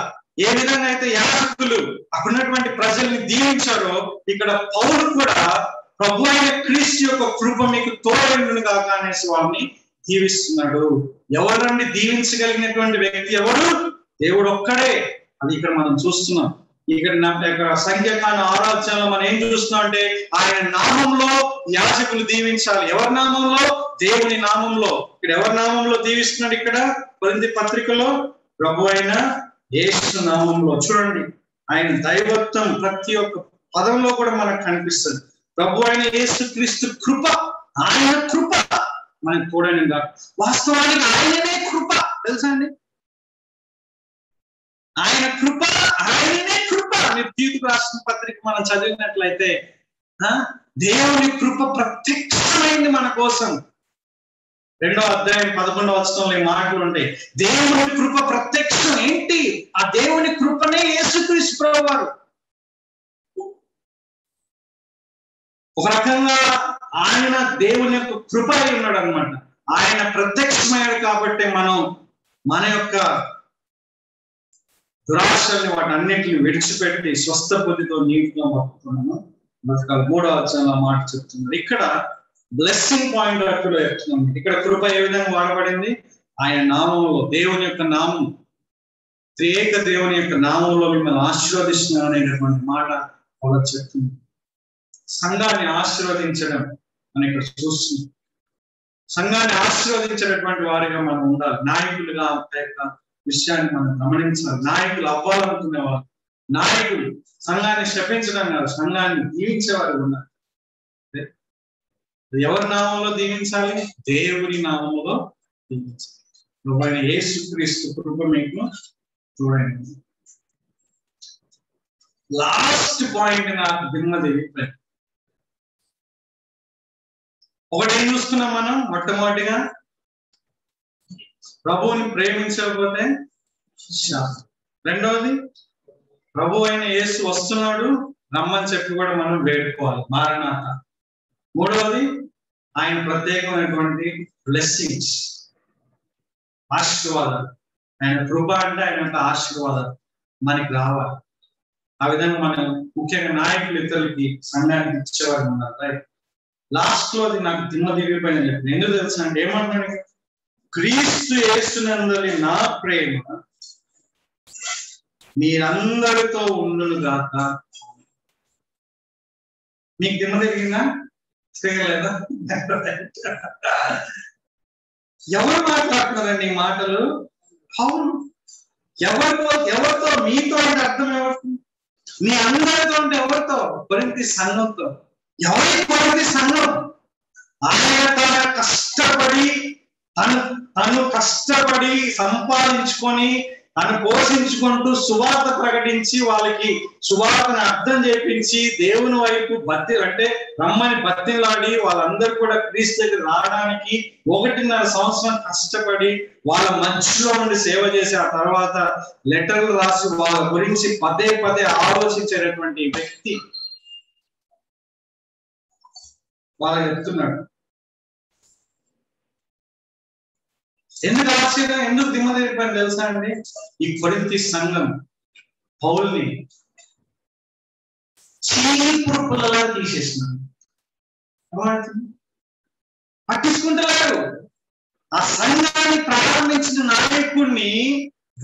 ఏ విధంగా అయితే యాజకులు అక్కడున్నటువంటి ప్రజల్ని దీవించారో, ఇక్కడ పౌలు కూడా ప్రభు అయిన క్రీస్తు యొక్క కృప మీకు తోడైండును గాక అనేసి వాళ్ళని దీవిస్తున్నాడు. ఎవరండి దీవించగలిగినటువంటి వ్యక్తి? ఎవరు? దేవుడు ఒక్కడే. అది ఇక్కడ మనం చూస్తున్నాం. ఇక్కడ సంఖ్యాకాండ 6వ అధ్యాయంలో మనం ఏం చూస్తున్నాం అంటే, ఆయన నామంలో యాజకులు దీవించాలి. ఎవరి నామంలో? దేవుని నామంలో. ఇక్కడ ఎవరి నామంలో దీవిస్తున్నాడు? ఇక్కడ కొరింథీ పత్రికలో ప్రభు అయిన యేసు నామంలో. చూడండి, ఆయన దైవత్వం ప్రతి ఒక్క పదంలో కూడా మనకు కనిపిస్తుంది. ప్రభు అయిన యేసు క్రీస్తు కృప, ఆయన కృప మనకు తోడైండును గాక. వాస్తవానికి ఆయననే కృప, తెలుసా అండి? ఆయన కృప, ఆయననే కృప. మీరు తీతుకు రాసిన పత్రిక మనం చదివినట్లయితే దేవుని కృప ప్రత్యక్షమైంది మన కోసం. 2వ అధ్యాయం 11వ వచనంలో ఈ మాటలు ఉంటాయి. దేవుని కృప ప్రత్యక్షం. ఏంటి ఆ దేవుని కృపనే? యేసుక్రీస్తు ప్రభువారు. ఒక రకంగా ఆయన దేవుని యొక్క కృప అయి ఉన్నాడు అనమాట. ఆయన ప్రత్యక్షమయ్యాడు కాబట్టి మనం మన యొక్క దురాశల్ని వాటన్నిటిని విడిచిపెట్టి స్వస్థ బుద్ధితో నీటిగా బతుకుతున్నాము. 3వ అధ్యాయంలో మాట చెప్తున్నారు. ఇక్కడ బ్లెస్సింగ్ పాయింట్ అక్కడ చెప్తున్నాం. ఇక్కడ కృప ఏ విధంగా వాడబడింది? ఆయన నామంలో, దేవుని యొక్క నామం, త్రియేక దేవుని యొక్క నామంలో మిమ్మల్ని ఆశీర్వదిస్తున్నారు అనేటటువంటి మాట అలా చెప్తుంది. సంఘాన్ని ఆశీర్వదించడం అని ఇక్కడ చూస్తున్నాం. సంఘాన్ని ఆశీర్వదించేటటువంటి వారిగా మనం ఉండాలి. నాయకులుగా యొక్క విషయాన్ని మనం గమనించాలి. నాయకులు అవ్వాలనుకునే వాళ్ళు, నాయకులు సంఘాన్ని శపించడం కాదు, సంఘాన్ని దీవించేవారు ఉన్నారు. ఎవరి నామంలో దీవించాలి? దేవుని నామంలో దీవించాలి. ప్రభువైన యేసుక్రీస్తు కృప మీకు చూడండి. లాస్ట్ పాయింట్ నాకు భిన్నది. ఒకటి ఏం చూస్తున్నాం మనం? మొట్టమొదటిగా ప్రభువుని ప్రేమించకపోతే శాపం. రెండవది, ప్రభు అయిన యేసు వస్తున్నాడు రమ్మని చెప్పి కూడా మనం వేడుకోవాలి, మారనాథ. మూడవది, ఆయన ప్రత్యేకమైనటువంటి బ్లెస్సింగ్స్, ఆశీర్వాదాలు. ఆయన కృప అంటే ఆయన యొక్క ఆశీర్వాదాలు మనకి రావాలి. ఆ విధంగా మనం ముఖ్యంగా నాయకులు ఇతరులకి సంఘానికి ఇచ్చేవారు ఉన్నారు. రైట్. లాస్ట్ లో అది నాకు దిమ్మ తిరిగిపోయిన చెప్పిన. ఎందుకు తెలుసు అంటే ఏమంటున్నాడు, క్రీస్తు యేసునందలి నా ప్రేమ మీరందరితో ఉండును గాక. మీకు దిమ్మ తిరిగిందా? తిరగలేదా? ఎవరు మాట్లాడుతున్నారండి ఈ మాటలు? అవును. ఎవరితో? మీతో అంటే అర్థం ఎవరు? మీ అందరితో అంటే ఎవరితో? కొరింథీ సంఘంతో. ఎవరి కొరింథీ సంఘం? ఆయన తన కష్టపడి తను కష్టపడి సంపాదించుకొని తను పోషించుకుంటూ సువార్త ప్రకటించి వాళ్ళకి సువార్తను అర్థం చేపించి దేవుని వైపు అంటే రమ్మని బతిలాడి వాళ్ళందరూ కూడా క్రీస్తు దగ్గర రావడానికి 1.5 సంవత్సరం కష్టపడి వాళ్ళ మధ్యలో ఉండి సేవ చేసి ఆ తర్వాత లెటర్లు రాసి వాళ్ళ గురించి పదే ఆలోచించేటటువంటి వ్యక్తి వాళ్ళకి చెప్తున్నాడు. ఎందుకు ఆశ్చర్యం, ఎందుకు దిమ్మదిరిపోయింది తెలుసా అండి? ఈ కొరింథీ సంఘం పౌల్ని చీపురు పుల్లలా తీసేసినాడు. పట్టించుకుంటలేరు. ఆ సంఘాన్ని ప్రారంభించిన నాయకుడిని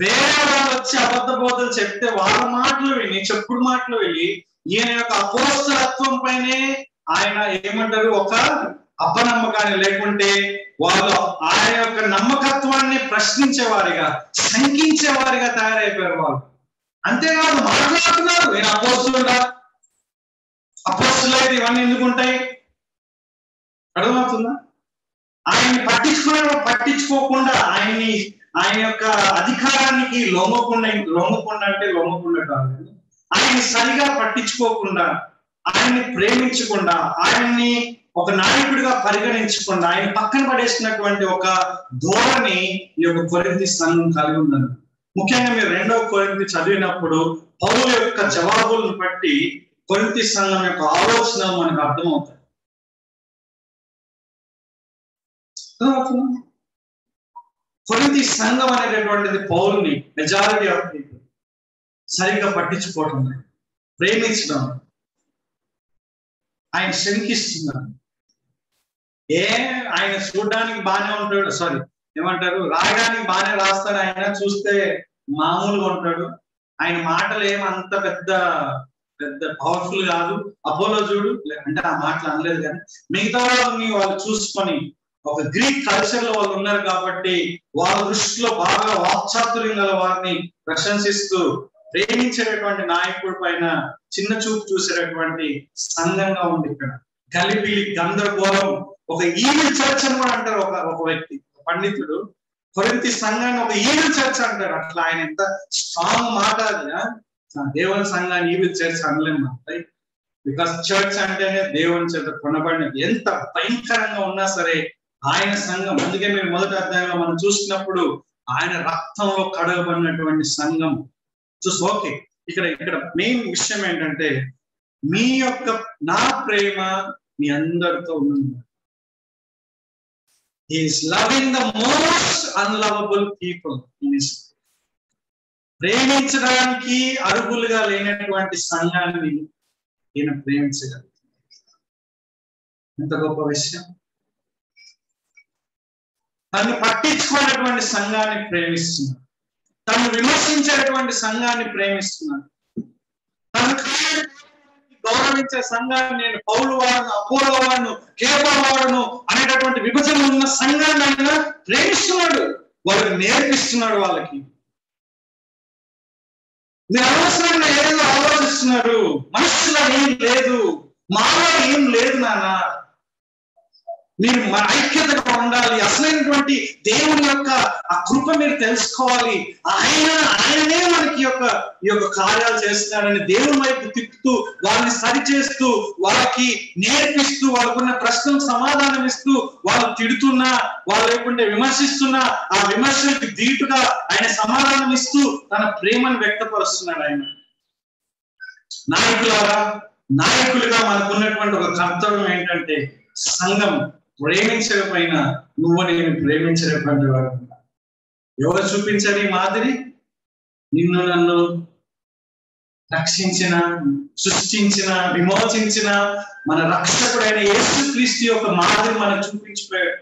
వేరే వాళ్ళు వచ్చి అబద్ధ బోధలు చెప్తే వాళ్ళ మాటలు విని చెప్పుడు మాటలు వెళ్ళి ఈయన యొక్క అపోస్తలత్వం పైనే ఆయన ఏమంటారు ఒక అపనమ్మకాన్ని లేకుంటే వాళ్ళు ఆయన యొక్క నమ్మకత్వాన్ని ప్రశ్నించేవారిగా శంకించేవారిగా తయారైపోయారు వాళ్ళు. అంతేకాదు మాట్లాడుతున్నారు, నేను అపోస్తులుడా, అపోస్తులు అయితే ఇవన్నీ ఎందుకు ఉంటాయి? అర్థమవుతుందా? ఆయన్ని పట్టించుకోకుండా ఆయన యొక్క అధికారానికి లొంగకుండా కాదు, ఆయన్ని సరిగా పట్టించుకోకుండా, ఆయన్ని ప్రేమించకుండా, ఆయన్ని ఒక నాయకుడిగా పరిగణించకుండా ఆయన పక్కన పడేసినటువంటి ఒక ధోరణి ఈ యొక్క కొరింథీ సంఘం కలిగి ఉందని. ముఖ్యంగా మీరు 2వ కొరింథీ చదివినప్పుడు పౌలు యొక్క జవాబులను బట్టి కొరింథీ సంఘం యొక్క ఆలోచనలు మనకు అర్థమవుతాయి. కొరింథీ సంఘం అనేటటువంటిది పౌలుని మెజారిటీ ఆఫ్ పీపుల్ సరిగ్గా పట్టించుకోవటం, ప్రేమించడం, ఆయన శంకిస్తున్నారు. ఆయన చూడడానికి బాగానే ఉంటాడు, రాయడానికి బాగానే రాస్తాడు, ఆయన చూస్తే మామూలుగా ఉంటాడు, ఆయన మాటలు ఏమంత పెద్ద పవర్ఫుల్ కాదు. అపోలో చూడు అంటే ఆ మాటలు అనలేదు, కానీ మిగతా వాళ్ళని వాళ్ళు చూసుకొని ఒక గ్రీక్ కల్చర్ లో వాళ్ళు ఉన్నారు కాబట్టి వాళ్ళ దృష్టిలో బాగా వాక్చాతుర్యం గల వారిని ప్రశంసిస్తూ ప్రేమించేటటువంటి నాయకుడి పైన చిన్న చూపు చూసేటటువంటి సంఘంగా ఉంది ఇక్కడ. గలిబిలి, గందరగోళం, ఒక ఈవిల్ చర్చ్ అని కూడా అంటారు ఒక వ్యక్తి, పండితుడు. కొరింథీ సంఘాన్ని ఒక ఈవిల్ చర్చ్ అంటారు. అట్లా ఆయన ఎంత స్ట్రాంగ్ మాట అది. దేవుని సంఘాన్ని ఈవిల్ చర్చ్ అనలేము, బికాస్ చర్చ్ అంటేనే దేవుని చేత కొనబడినది. ఎంత భయంకరంగా ఉన్నా సరే ఆయన సంఘం. అందుకే మేము మొదటి అధ్యాయంలో మనం చూసినప్పుడు ఆయన రక్తంలో కడగబడినటువంటి సంఘం. ఓకే, ఇక్కడ మెయిన్ విషయం ఏంటంటే నా ప్రేమ మీ అందరితో ఉంది. He is loving the most unlovable people in his life. ప్రేమించడానికి అర్హులుగా లేనటువంటి సంఘాన్ని ఈయన ప్రేమించగలరు. ఎంత గొప్ప విషయం! తను పట్టించుకునేటువంటి సంఘాన్ని ప్రేమిస్తున్నాడు, తను విమర్శించేటువంటి సంఘాన్ని ప్రేమిస్తున్నాడు, తను గౌరవించే సంఘాన్ని, నేను పౌలు వాడను, అపోలో వాడను, కేఫా వాడను అనేటటువంటి విభజన ఉన్న సంఘాన్ని ఆయన ప్రేమిస్తున్నాడు, వాళ్ళకి నేర్పిస్తున్నాడు. వాళ్ళకి మీరు అనవసరంగా ఏదో ఆలోచిస్తున్నారు, మనుషులో ఏం లేదు, మాలో ఏం లేదు నాన్న, మీరు ఐక్యతగా ఉండాలి, అసలైనటువంటి దేవుని యొక్క ఆ కృప మీరు తెలుసుకోవాలి, ఆయననే మనకి ఈ యొక్క కార్యాలు చేస్తున్నాడని దేవుని వైపు తిప్పుతూ, వాళ్ళని సరిచేస్తూ, వాళ్ళకి నేర్పిస్తూ, వాళ్ళకున్న ప్రశ్నలకు సమాధానం ఇస్తూ, వాళ్ళు తిడుతున్నా, వాళ్ళు లేకుంటే విమర్శిస్తున్నా, ఆ విమర్శలకు ధీటుగా ఆయన సమాధానం ఇస్తూ తన ప్రేమను వ్యక్తపరుస్తున్నాడు. ఆయన నాయకులుగా మనకున్నటువంటి ఒక కర్తవ్యం ఏంటంటే సంఘం ప్రేమించకపోయినా నేను ప్రేమించేటువంటి వాడు. ఎవరు చూపించారు ఈ మాదిరి? నిన్ను నన్ను రక్షించిన, సృష్టించిన, విమోచించిన మన రక్షకుడైన యేసుక్రీస్తు యొక్క మాదిరి మనకు చూపించిపోయాడు.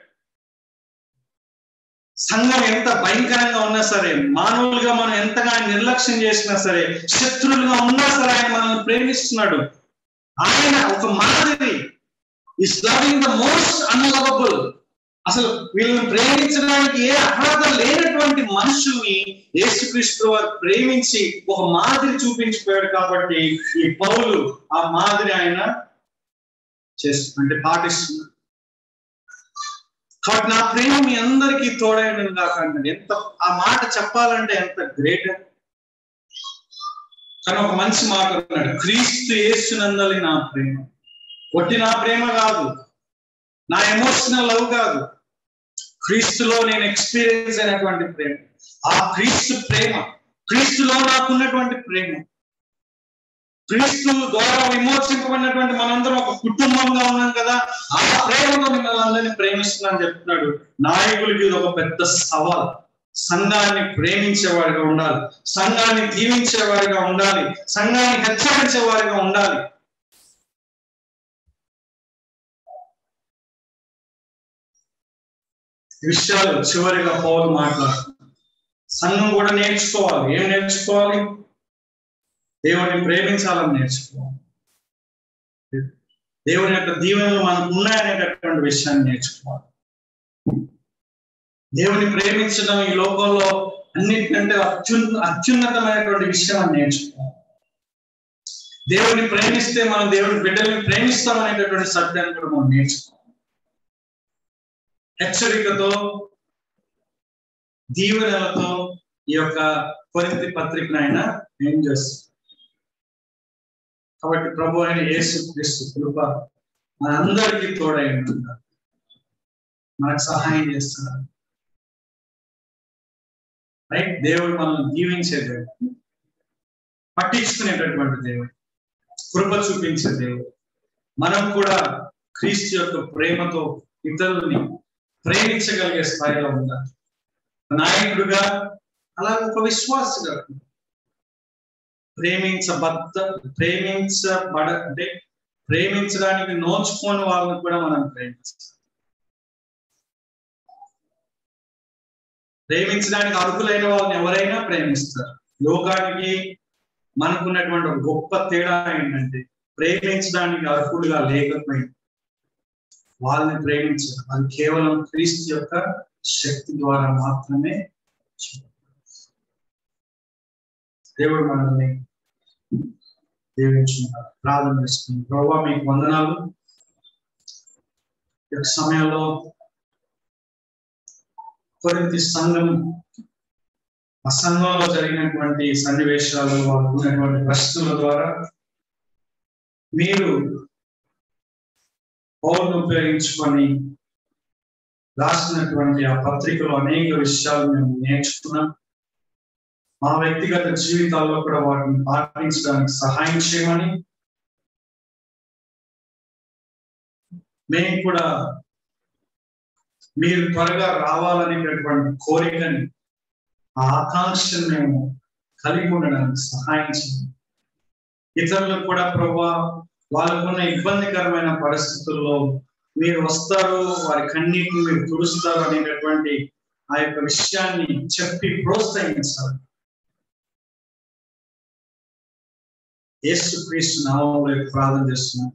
సంఘం ఎంత భయంకరంగా ఉన్నా సరే, మానవులుగా మనం ఎంతగా నిర్లక్ష్యం చేసినా సరే, శత్రువులుగా ఉన్నా సరే ఆయన మనల్ని ప్రేమిస్తున్నాడు. ఆయన ఒక మాదిరి, ఈస్ లవింగ్ ద మోస్ట్ అన్లవబుల్. అసలు వీళ్ళని ప్రేమించడానికి ఏ అర్హత లేనటువంటి మనుషుల్ని యేసుక్రీస్తు వారు ప్రేమించి ఒక మాదిరి చూపించిపోయాడు. కాబట్టి ఈ పౌలు ఆ మాదిరి ఆయన పాటిస్తున్నాడు. కాబట్టి నా ప్రేమ మీ అందరికీ తోడైన కాకండి. ఎంత ఆ మాట చెప్పాలంటే ఎంత గ్రేట్. కానీ ఒక మంచి మాట అన్నాడు, క్రీస్తు యేసునందలి నా ప్రేమ. ఒట్టి నా ప్రేమ కాదు, నా ఎమోషనల్ లవ్ కాదు, క్రీస్తులో నేను ఎక్స్పీరియన్స్ అయినటువంటి ప్రేమ. ఆ క్రీస్తు ప్రేమ, క్రీస్తులో నాకున్నటువంటి ప్రేమ, క్రీస్తు ద్వారా విమోచింపబడినటువంటి మనందరం ఒక కుటుంబంగా ఉన్నాం కదా, ఆ ప్రేమతో మిమ్మల్ని అందరినీ ప్రేమిస్తున్నాను చెప్తున్నాడు. నాయకులకి ఇది ఒక పెద్ద సవాల్. సంఘాన్ని ప్రేమించేవాడిగా ఉండాలి, సంఘాన్ని దీవించేవాడిగా ఉండాలి, సంఘాన్ని హెచ్చరించేవాడిగా ఉండాలి. విషయాలు చివరిగా పౌలు మాట్లాడుతున్నారు. సంఘం కూడా నేర్చుకోవాలి. ఏం నేర్చుకోవాలి? దేవుడిని ప్రేమించాలని నేర్చుకోవాలి. దేవుని యొక్క దీవెనలు మనకు ఉన్నాయనేటటువంటి విషయాన్ని నేర్చుకోవాలి. దేవుని ప్రేమించడం ఈ లోకంలో అన్నిటికంటే అత్యున్నతమైనటువంటి విషయాన్ని నేర్చుకోవాలి. దేవుడిని ప్రేమిస్తే మనం దేవుని బిడ్డల్ని ప్రేమిస్తామనేటటువంటి సత్యాన్ని కూడా మనం నేర్చుకోవాలి. హెచ్చరికతో, దీవెనలతో ఈ యొక్క కొరింథీ పత్రికను ఆయన ఏం చేస్తారు. కాబట్టి ప్రభు అయిన యేసుక్రీస్తు కృప మనందరికీ తోడై ఉంటున్నారు, మనకు సహాయం చేస్తున్నారు. రైట్? దేవుడు మనల్ని దీవించే దేవుడు, పట్టించుకునేటటువంటి దేవుడు, కృప చూపించే దేవుడు. మనం కూడా క్రీస్తు యొక్క ప్రేమతో ఇతరులని ప్రేమించగలిగే స్థాయిలో ఉండాలి. నాయకుడుగా, అలాగే ఒక విశ్వాసిగా ప్రేమించడానికి నోచుకోని వాళ్ళని కూడా మనం ప్రేమించడానికి అర్హులైన వాళ్ళని ఎవరైనా ప్రేమిస్తారు. లోకానికి మనకున్నటువంటి గొప్ప తేడా ఏంటంటే ప్రేమించడానికి అర్హులుగా లేకపోయింది వాళ్ళని ప్రేమించారు. అది కేవలం క్రీస్తు యొక్క శక్తి ద్వారా మాత్రమే. దేవుడు మనల్ని దీవించుకున్నారు. ప్రార్థన చేసుకుని, ప్రభువా మీకు వందనాలు. ఈ సమయంలో కొరింథీ సంఘం, ఆ సంఘంలో జరిగినటువంటి సన్నివేశాలు, వాళ్ళకు ఉన్నటువంటి ప్రశ్నల ద్వారా మీరు పౌరును ఉపయోగించుకొని రాసినటువంటి ఆ పత్రికలో అనేక విషయాలు మేము నేర్చుకున్నాం. మా వ్యక్తిగత జీవితాల్లో కూడా వాటిని పాటించడానికి సహాయం చేయమని, మేము కూడా మీరు త్వరగా రావాలనేటటువంటి కోరికని, ఆ ఆకాంక్షను మేము కలిగి ఉండడానికి సహాయం చేయండి. ఇతరులకు కూడా ప్రభువా వాళ్ళకున్న ఇబ్బందికరమైన పరిస్థితుల్లో మీరు వస్తారు, వారి కన్నీటిని మీరు తుడుస్తారు అనేటటువంటి ఆ యొక్క విషయాన్ని చెప్పి ప్రోత్సహించాలి. యేసుక్రీస్తు నామములో ప్రార్థన చేస్తున్నాం.